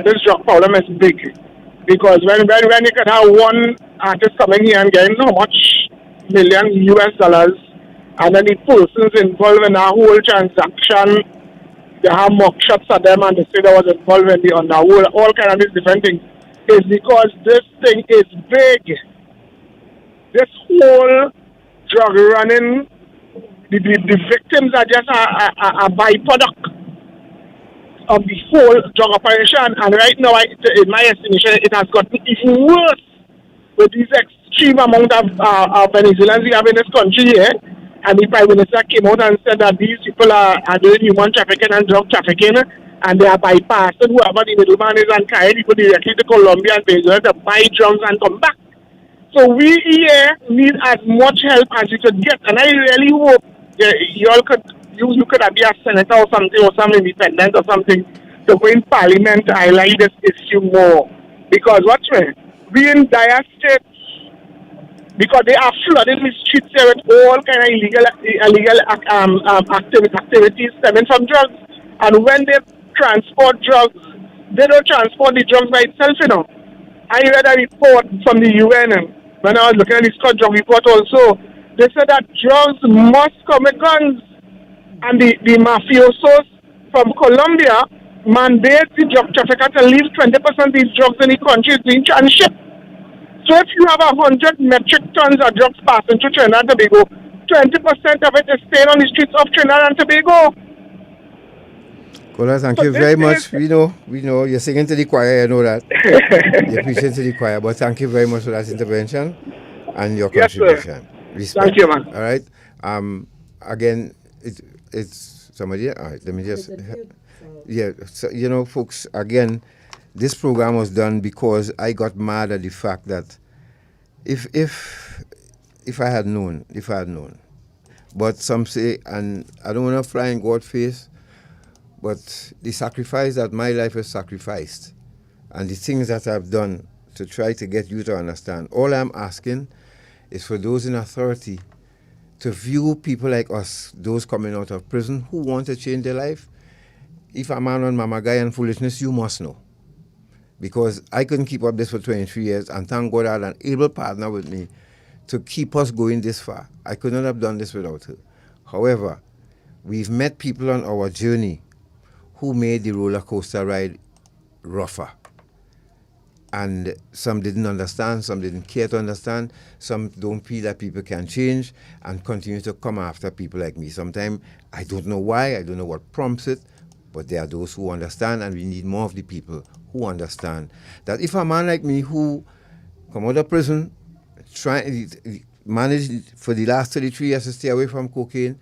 this drug problem is big. Because when you can have one artist coming here and getting how much million US, and then the persons involved in a whole transaction, they have mock shots at them and they say they was involved in the underworld, all kind of these different things. Is because this thing is big. This whole drug running, the victims are just a byproduct of the whole drug operation. And right now, in my estimation, it has gotten even worse with these extreme amount of Venezuelans we have in this country here. And the Prime Minister came out and said that these people are doing human trafficking and drug trafficking, and they are bypassing whoever the middleman is and carrying people directly to Colombia and Venezuela to buy drugs and come back. So we here need as much help as we could get, and I really hope you could be a senator or something, or some independent or something, to go in parliament to highlight this issue more. Because watch me, we in dire state, because they are flooding the streets here with all kind of illegal activities stemming from drugs. And when they transport drugs, they don't transport the drugs by itself, you know. I read a report from the UN, when I was looking at this drug report also, they said that drugs must come with guns. And the mafiosos from Colombia mandate the drug trafficker to leave 20% of these drugs in the country being transshipped. So if you have 100 metric tons of drugs passing through Trinidad and Tobago, 20% of it is staying on the streets of Trinidad and Tobago. Kola, thank you very much. We know, you're singing to the choir, I know that. You're preaching to the choir, but thank you very much for that intervention and your contribution. Respect. Thank you, man. All right. Again, it's somebody. All right. Let me just. Yeah. So, folks. Again, this program was done because I got mad at the fact that if I had known, but some say, and I don't want to fly in God's face, but the sacrifice that my life has sacrificed, and the things that I've done to try to get you to understand. All I'm asking is for those in authority to view people like us, those coming out of prison who want to change their life. If a man on mama guy and foolishness, you must know. Because I couldn't keep up this for 23 years, and thank God I had an able partner with me to keep us going this far. I could not have done this without her. However, we've met people on our journey who made the roller coaster ride rougher. And some didn't understand, some didn't care to understand, some don't feel that people can change and continue to come after people like me. Sometimes I don't know why, I don't know what prompts it, but there are those who understand, and we need more of the people who understand that if a man like me who come out of prison, managed for the last 33 years to stay away from cocaine,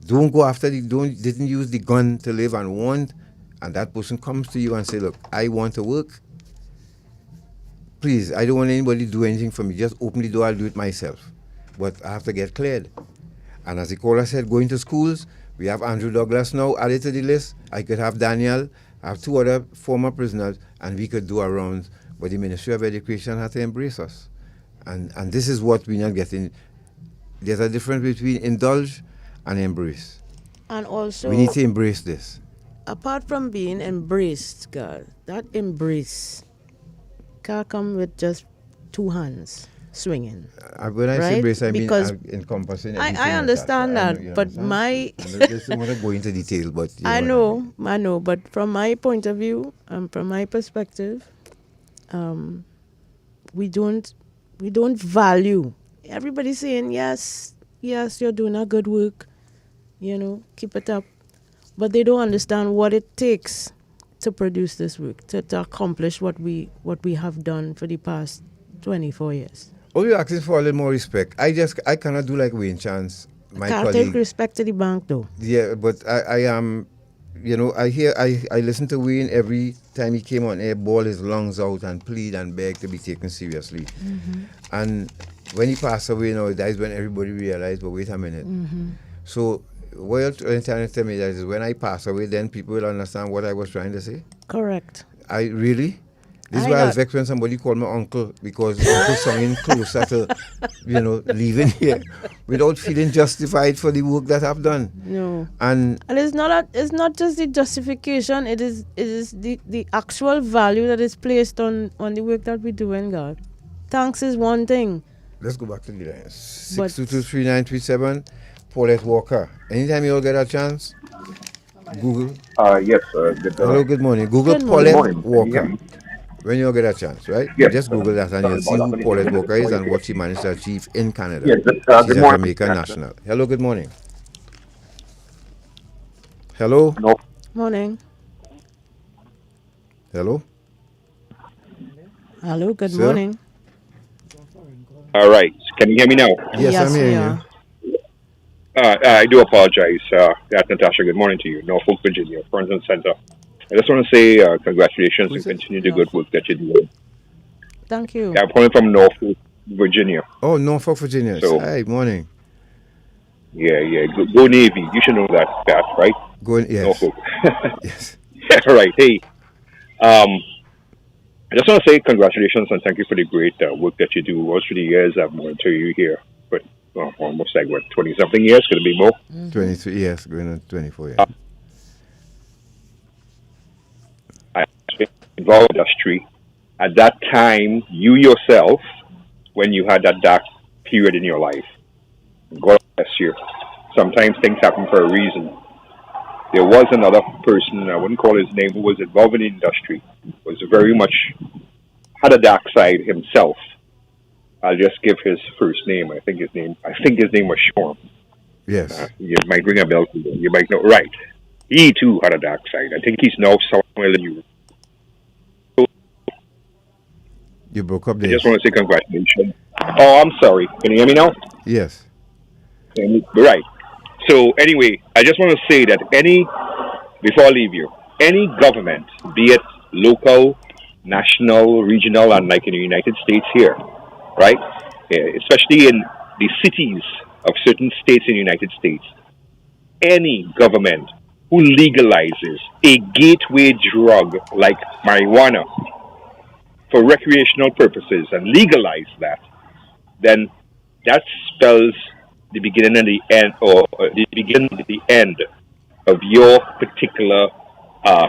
didn't use the gun to live and want, and that person comes to you and say, look, I want to work. Please, I don't want anybody to do anything for me. Just open the door, I'll do it myself. But I have to get cleared. And as the caller said, going to schools, we have Andrew Douglas now added to the list. I could have Daniel, I have 2 other former prisoners, and we could do a round. But the Ministry of Education had to embrace us. And this is what we're not getting. There's a difference between indulge and embrace. And also, we need to embrace this. Apart from being embraced, God, that embrace can't come with just 2 hands swinging. When I say embrace, I mean encompassing everything. I understand that, but I just don't want to go into detail, but I know, but from my point of view, from my perspective, we don't value. Everybody's saying yes, you're doing a good work, keep it up, but they don't understand what it takes to produce this work, to accomplish what we have done for the past 24 years. Oh, you're asking for a little more respect. I cannot do like Wayne Chance, my colleague. Can't take respect to the bank though. Yeah, but I am, I listen to Wayne every time he came on air, bawl his lungs out and plead and beg to be taken seriously. Mm-hmm. And when he passed away now, that is when everybody realized, but wait a minute. Mm-hmm. So what you're trying to tell me that is when I pass away, then people will understand what I was trying to say? Correct. This is why I was vexed when somebody called me uncle, because uncle singing closer to, leaving here without feeling justified for the work that I've done. No. And it's not just the justification, it is the actual value that is placed on the work that we do in God. Thanks is one thing. Let's go back to the lines. 6223937. Paulette Walker. Anytime you all get a chance, Google. Yes, sir. Hello, good morning. Google Paulette Walker. When you all get a chance, right? Yes. Just Google that and you'll see who Paulette Walker is and what she managed to achieve in Canada. Yes, she's a Jamaican national. Hello, good morning. Hello? No. Morning. Hello? Hello, good Sir? morning. All right. Can you hear me now? Yes, I'm hearing you. I do apologize. That's Natasha. Good morning to you. Norfolk, Virginia, Parental Center. I just want to say congratulations and continue the good work that you're doing. Thank you. Yeah, I'm calling from Norfolk, Virginia. Oh, Norfolk, Virginia. So, hi, morning. Yeah. Go Navy. You should know that, right? Yes. Norfolk. Yes. All right. Hey, I just want to say congratulations and thank you for the great work that you do. All through the years I've known you here, but almost like 20-something years. Could it be more? 23 years, going on 24 years. I was involved in the industry. At that time, you yourself, when you had that dark period in your life, God bless you. Sometimes things happen for a reason. There was another person, I wouldn't call his name, who was involved in the industry, was very much, had a dark side himself. I'll just give his first name. I think his name was Sean. Yes. You might ring a bell. You might know. Right. He too had a dark side. I think he's now somewhere in Europe. You broke up there. I just want to say congratulations. Oh, I'm sorry. Can you hear me now? Yes. Right. So anyway, I just want to say that before I leave you, any government, be it local, national, regional, and like in the United States here, right? Especially in the cities of certain states in the United States, any government who legalizes a gateway drug like marijuana for recreational purposes and legalize that, then that spells the beginning and the end, or the beginning and the end of your particular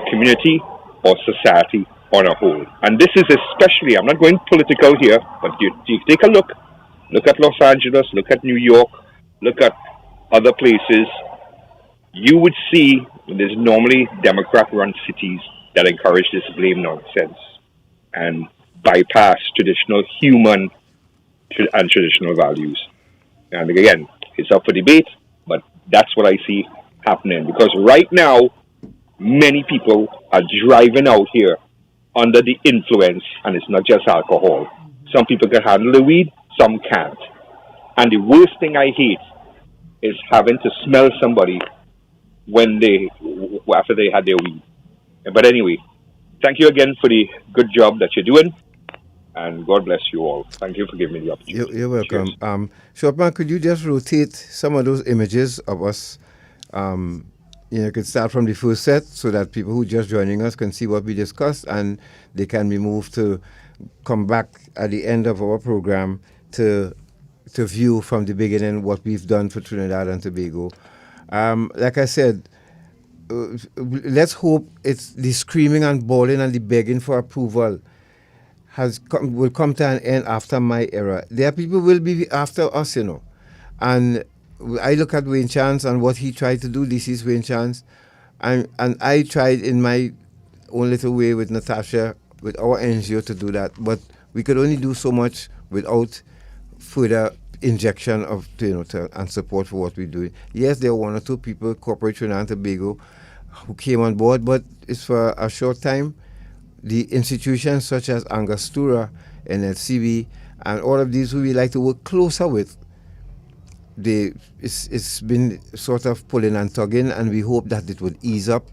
community or society on a whole. And this is especially, I'm not going political here, but you take a look at Los Angeles, look at New York, look at other places, you would see there's normally Democrat-run cities that encourage this blame nonsense and bypass traditional human and traditional values. And again, it's up for debate, but that's what I see happening. Because right now, many people are driving out here under the influence, and it's not just alcohol. Some people can handle the weed, some can't. And the worst thing I hate is having to smell somebody after they had their weed. But anyway, thank you again for the good job that you're doing. And God bless you all. Thank you for giving me the opportunity. You're welcome. Shortman, could you just rotate some of those images of us? You could start from the first set so that people who just joining us can see what we discussed, and they can be moved to come back at the end of our program to view from the beginning what we've done for Trinidad and Tobago. Like I said, let's hope it's the screaming and bawling and the begging for approval will come to an end after my era. There are people who will be after us, And I look at Wayne Chance and what he tried to do. This is Wayne Chance. And I tried in my own little way with Natasha, with our NGO to do that. But we could only do so much without further injection of and support for what we're doing. Yes, there are one or two people, corporate Trinidad and Tobago, who came on board, but it's for a short time. The institutions such as Angostura, NLCB, and all of these who we like to work closer with, it's been sort of pulling and tugging, and we hope that it would ease up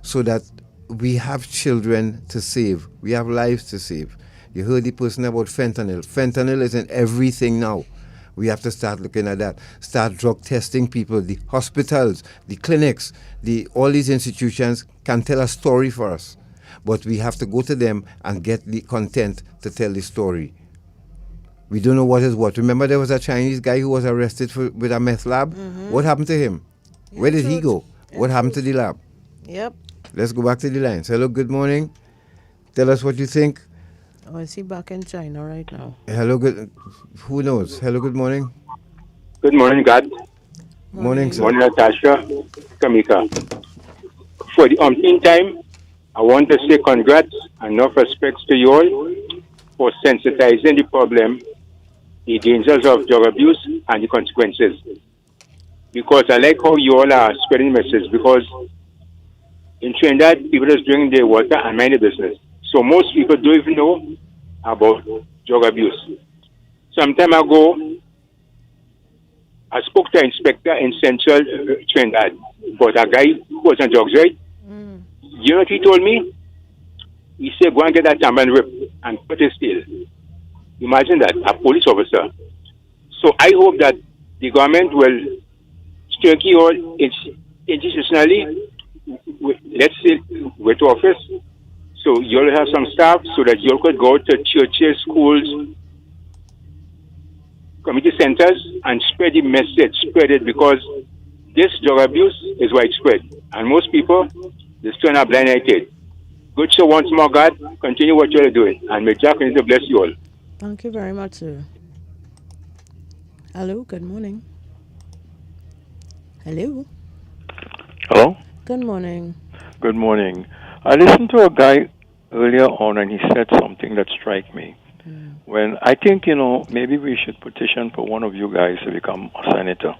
so that we have children to save. We have lives to save. You heard the person about fentanyl. Fentanyl is in everything now. We have to start looking at that. Start drug testing people. The hospitals, the clinics, all these institutions can tell a story for us. But we have to go to them and get the content to tell the story. We don't know what is what. Remember there was a Chinese guy who was arrested with a meth lab? Mm-hmm. What happened to him? Yeah, where did he go? Yeah. What happened to the lab? Yep. Let's go back to the lines. Hello, good morning. Tell us what you think. Oh, is he back in China right now? Hello, who knows? Hello, good morning. Good morning, God. Morning, sir. Morning, Natasha, Kamika. For the umpteenth time, I want to say congrats and enough respects to you all for sensitizing the problem, the dangers of drug abuse, and the consequences. Because I like how you all are spreading the message, because in Trinidad, people just drink their water and mind their business. So most people don't even know about drug abuse. Some time ago, I spoke to an inspector in central Trinidad about a guy who was on drugs, right? You know what he told me? He said, go and get that Tamban whip and put his tail. Imagine that, a police officer. So I hope that the government will strengthen all institutionally, let's say, with office. So you'll have some staff so that you could go to churches, schools, community centers and spread the message, spread it, because this drug abuse is widespread. And most people, they turn a blind eye to it. Good show once more, God. Continue what you're doing. And may Jack continue to bless you all. Thank you very much, sir. Hello, good morning. Hello. Hello? Good morning. Good morning. I listened to a guy earlier on and he said something that struck me. When I think, maybe we should petition for one of you guys to become a senator.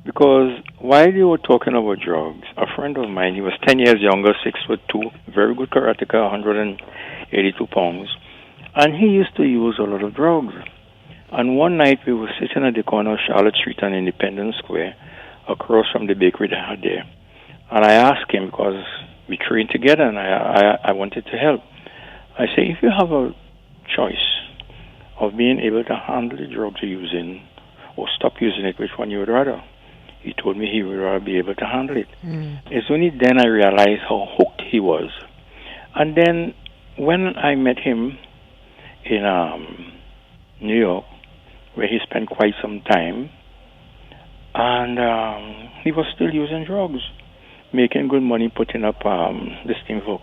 Because while you were talking about drugs, a friend of mine, he was 10 years younger, 6'2", very good karateka, 182 pounds, and he used to use a lot of drugs. And one night we were sitting at the corner of Charlotte Street and Independence Square, across from the bakery they had there. And I asked him, because we trained together and I wanted to help. I say, if you have a choice of being able to handle the drugs you're using or stop using it, which one you would rather? He told me he would rather be able to handle it. It's only then I realized how hooked he was. And then when I met him in New York, where he spent quite some time, and he was still using drugs, making good money, putting up this thing for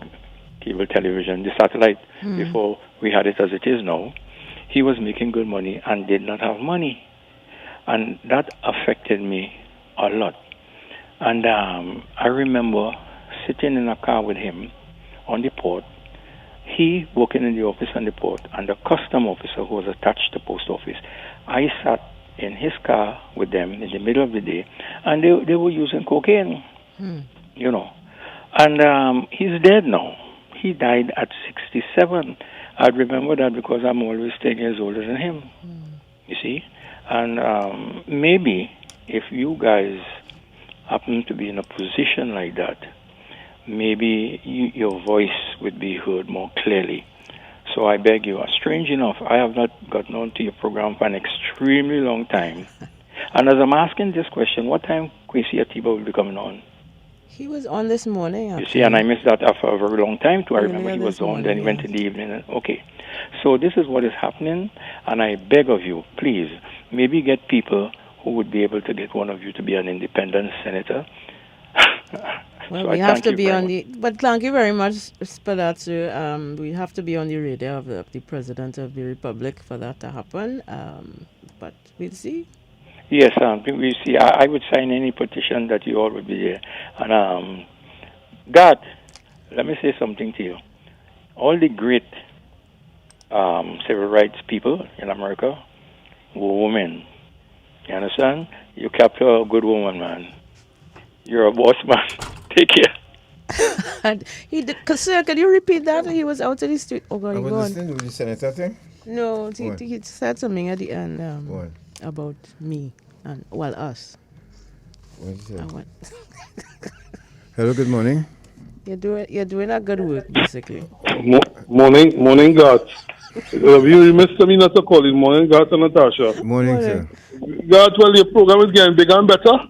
cable television, the satellite, before we had it as it is now. He was making good money and did not have money. And that affected me a lot. And I remember sitting in a car with him on the port, he working in the office on the port, and the custom officer who was attached to the post office. I sat in his car with them in the middle of the day, and they were using cocaine, And he's dead now. He died at 67. I remember that because I'm always 10 years older than him, you see. And maybe if you guys happen to be in a position like that, maybe your voice would be heard more clearly. So I beg you, strange enough, I have not gotten onto your program for an extremely long time. And as I'm asking this question, what time Kwesi Atiba will be coming on? He was on this morning, actually. You see, and I missed that after a very long time too. I remember he was on, then he went in the evening. Okay. So this is what is happening, and I beg of you, please, maybe get people who would be able to get one of you to be an independent senator. Well, So we have to be on the... But thank you very much for that, sir. We have to be on the radar of the President of the Republic for that to happen. But we'll see. Yes, we see. I would sign any petition that you all would be there. And God, let me say something to you. All the great civil rights people in America were women. You understand? You capture a good woman, man. You're a boss, man. Take care. And sir, can you repeat that? He was out in the street. Oh, God, I was listening to the senator thing. No, he said something at the end about me and us. What did you say? Hello, good morning. You're doing a good work, basically. Morning, God. You missed me not to call it. Morning, God and Natasha. Morning, sir. God, well, your program is getting bigger and better.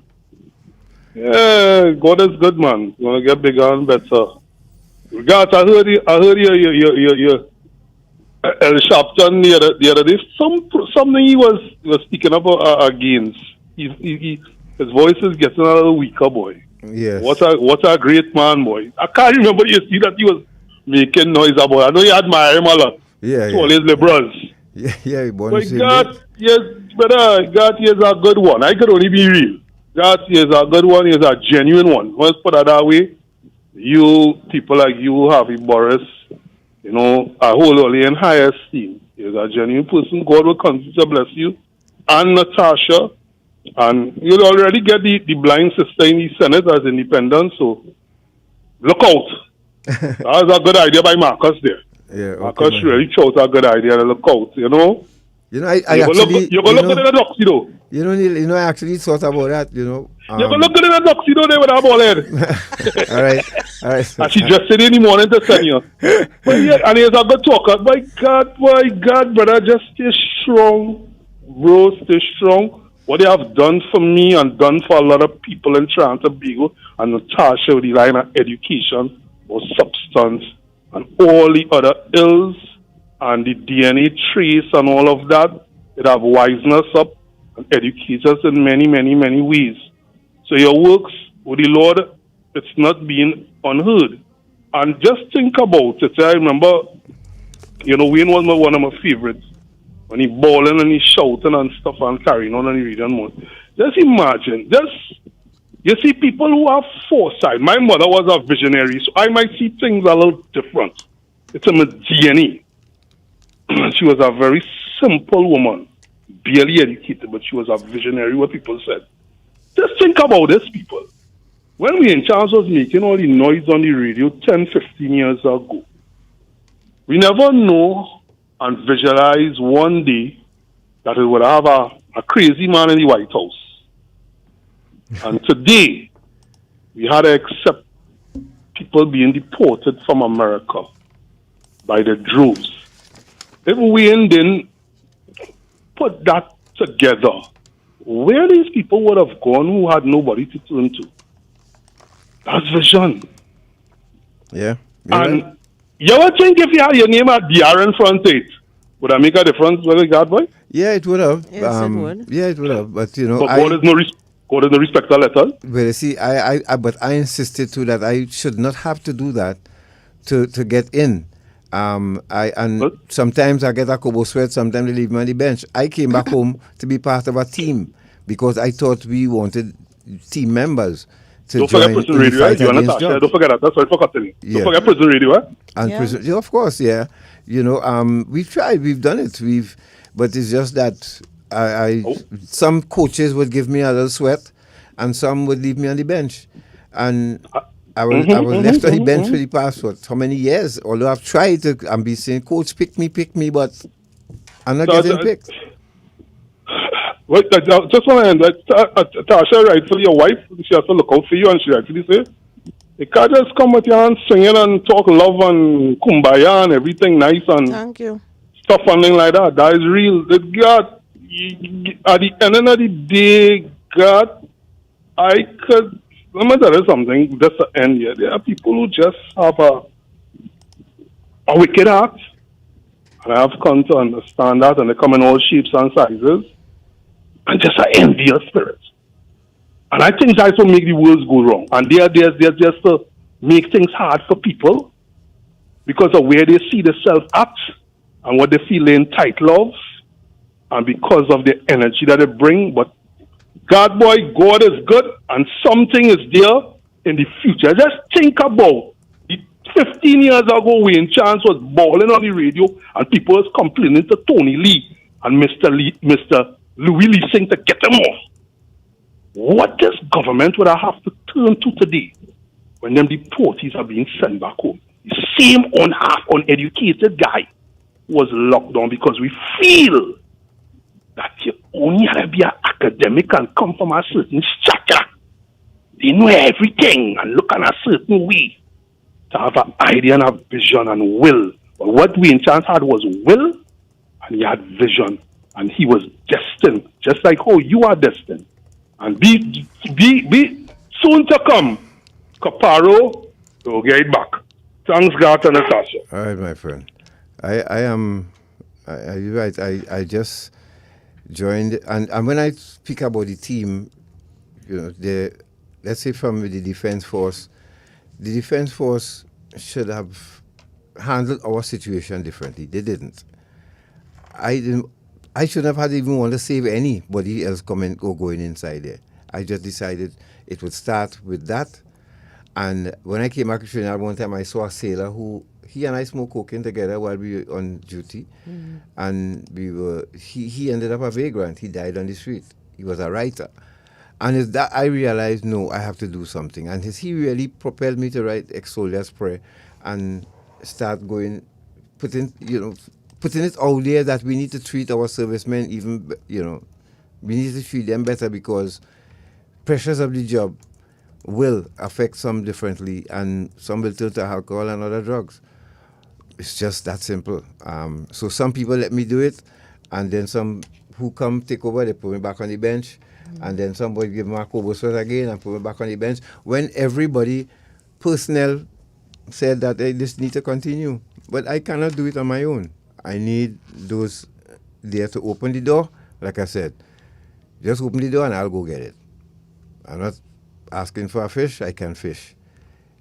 Yeah, God is good, man. You're gonna get bigger and better. God, I heard you. El Sharpton the other day. Something he was speaking about against. His voice is getting a little weaker, boy. Yes. What a great man, boy. I can't remember you see that he was making noise about. I know you admire him a lot. Yeah. To all his liberals. Yeah, but God, yes, brother, God is a good one. I could only be real. God is a good one. He is a genuine one. Let's put it that way. You people like you, Harvey Boris, I hold only in high esteem. You're a genuine person. God will continue to bless you. And Natasha. And you'll already get the blind sister in the Senate as independent. So look out. That was a good idea by Marcus there. Yeah, Marcus okay, really chose a good idea to look out, you know. You know, I you're actually... You're going to look at the ducks, though. You know, Neil, I actually thought about that, you know. You're going to look at the ducks, there with a ball head. All right. And she just said in the morning to send you. But yeah, and he's a good talker. My God, brother, just stay strong. Bro, stay strong. What they have done for me and done for a lot of people in Trinidad and Tobago and Natasha with the line of education or substance and all the other ills and the DNA trace and all of that, it have wisened us up and educated us in many, many, many ways. So your works with the Lord, it's not being unheard. And just think about it. I remember, you know, Wayne was one of my favorites. When he bawling and he shouting and stuff and carrying on and he reading more. Just imagine, you see people who have foresight. My mother was a visionary, so I might see things a little different. It's in my DNA. She was a very simple woman, barely educated, but she was a visionary, what people said. Just think about this, people. When we in Charles was making all the noise on the radio 10, 15 years ago, we never know and visualize one day that we would have a crazy man in the White House. And today, we had to accept people being deported from America by the droves. If we didn't put that together, where these people would have gone who had nobody to turn to? That's vision. Yeah. And right. You ever think if you had your name at DR in front of it, would that make a difference with God, boy? Yeah, it would have. Yes, it would. Yeah, it would have. But, you know, but God is no respect at all. Well, you see, but I insisted too that I should not have to do that to get in. Sometimes I get a kobo sweat, sometimes they leave me on the bench. I came back home to be part of a team because I thought we wanted team members to don't join forget prison in the radio, fight you against Natasha, drugs. don't forget that. That's what I forgot to tell you. Yeah. Don't forget prison radio, eh? And yeah. Prison, yeah, of course, yeah. You know, we've tried, we've done it, but it's just that some coaches would give me a little sweat, and some would leave me on the bench, and I was left on the bench for the past how many years? Although I've tried to, and be saying, "Coach, pick me," but I'm not getting picked. Wait, I just want to end. Tasha, rightfully your wife, she has to look out for you, and she rightfully say, you can't just come with your hands singing and talk love and kumbaya and everything nice and thank you stuff and things like that. That is real. That God, at the end of the day, God, let me tell you something, just to end here. There are people who just have a wicked heart, and I have come to understand that, and they come in all shapes and sizes, and just an envious spirit. And I think that's what make the world go wrong. And they're just to make things hard for people because of where they see themselves at and what they feel they're entitled of, and because of the energy that they bring. But God, boy, God is good, and something is there in the future. Just think about it. 15 years ago, Wayne Chance was bawling on the radio, and people was complaining to Tony Lee and Mr. Louis Lee saying to get them off. What this government would I have to turn to today when them deportees are being sent back home? The same uneducated guy was locked down because we feel that you only have to be an academic and come from a certain structure. They know everything and look in a certain way to have an idea and a vision and will. But what Wayne Chance had was will, and he had vision, and he was destined, just like how you are destined. And be soon to come. Caparo, we'll get it back. Thanks, God and Natasha. All right, my friend. You're right. I just joined, and when I speak about the team, you know, let's say from the Defense Force should have handled our situation differently. They didn't. I shouldn't have had even want to save anybody else going inside there. I just decided it would start with that. And when I came back to Trinidad one time, I saw a sailor he and I smoked cocaine together while we were on duty. Mm-hmm. And he ended up a vagrant. He died on the street. He was a writer. And it's that I realized, no, I have to do something. And he really propelled me to write Ex Soldier's Prayer. and start putting it out there that we need to treat our servicemen we need to treat them better, because pressures of the job will affect some differently, and some will turn to alcohol and other drugs. It's just that simple. So some people let me do it, and then some who come take over, they put me back on the bench, and then somebody give me a Kobo sweat again and put me back on the bench. When everybody, personnel, said that they just need to continue. But I cannot do it on my own. I need those there to open the door. Like I said, just open the door and I'll go get it. I'm not asking for a fish, I can fish.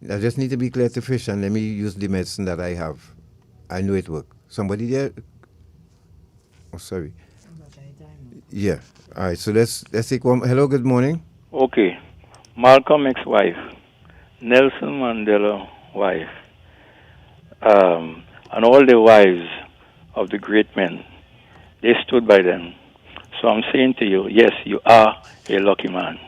I just need to be clear to fish, and let me use the medicine that I have. I know it works. Somebody there? Oh, sorry. Yeah. All right, so let's take one. Hello, good morning. Okay. Malcolm X wife, Nelson Mandela wife, and all the wives of the great men, they stood by them. So I'm saying to you, yes, you are a lucky man.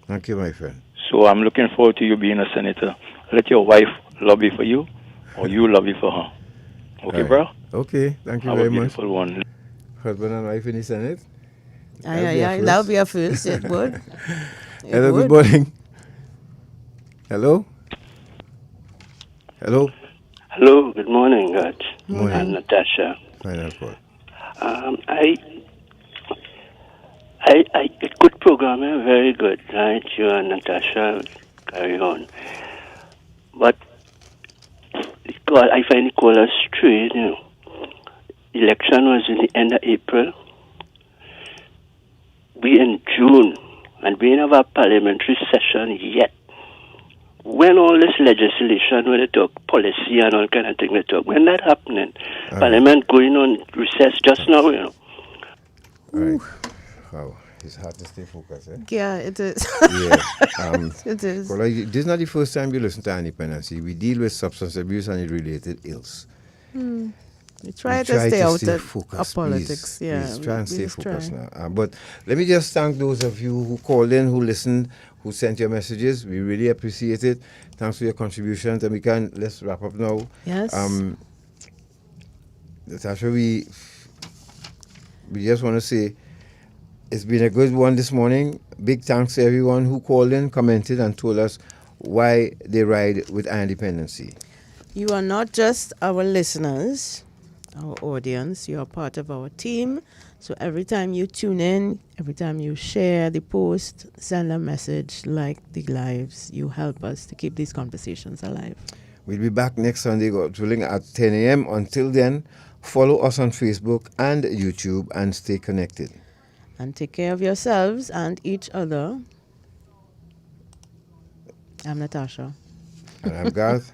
Thank you, my friend. So I'm looking forward to you being a senator. Let your wife lobby for you, or you lobby for her. Okay, right, bro? Okay, thank you Have very a much. beautiful one. Husband and wife in the Senate? Aye, that'll be a first. It would. Hello, good morning. Hello? Hello? Hello, good morning, God. Morning. I'm Natasha. Final call. I good program, very good, right? You and Natasha carry on. But God, I find it call us straight, Election was in the end of April. We in June, and we don't have a parliamentary session yet. When all this legislation, when they talk policy and all kind of thing, they talk, when that happening? Parliament going on recess just now, All right. Wow, it's hard to stay focused, eh? Yeah, it is. Yeah. It is. Well, this is not the first time you listen to Independency. We deal with substance abuse and related ills. We try to stay out of focused, politics. Please. Yeah, Please try and we stay just focused try. now. But let me just thank those of you who called in, who listened, who sent your messages. We really appreciate it. Thanks for your contributions. And let's wrap up now. Yes. Natasha, we just want to say it's been a good one this morning. Big thanks to everyone who called in, commented, and told us why they ride with Independency. You are not just our listeners, our audience. You are part of our team. So every time you tune in, every time you share the post, send a message, like the lives, you help us to keep these conversations alive. We'll be back next Sunday, God willing, at 10 a.m. Until then, follow us on Facebook and YouTube and stay connected. And take care of yourselves and each other. I'm Natasha. And I'm Garth.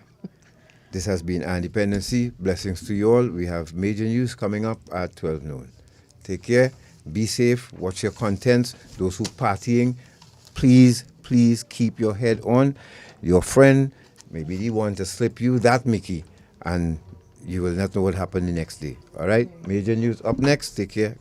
This has been Independency. Blessings to you all. We have major news coming up at 12 noon. Take care. Be safe. Watch your contents. Those who partying, please keep your head on. Your friend, maybe he want to slip you that Mickey, and you will not know what happened the next day. All right? Major news up next. Take care. Goodbye.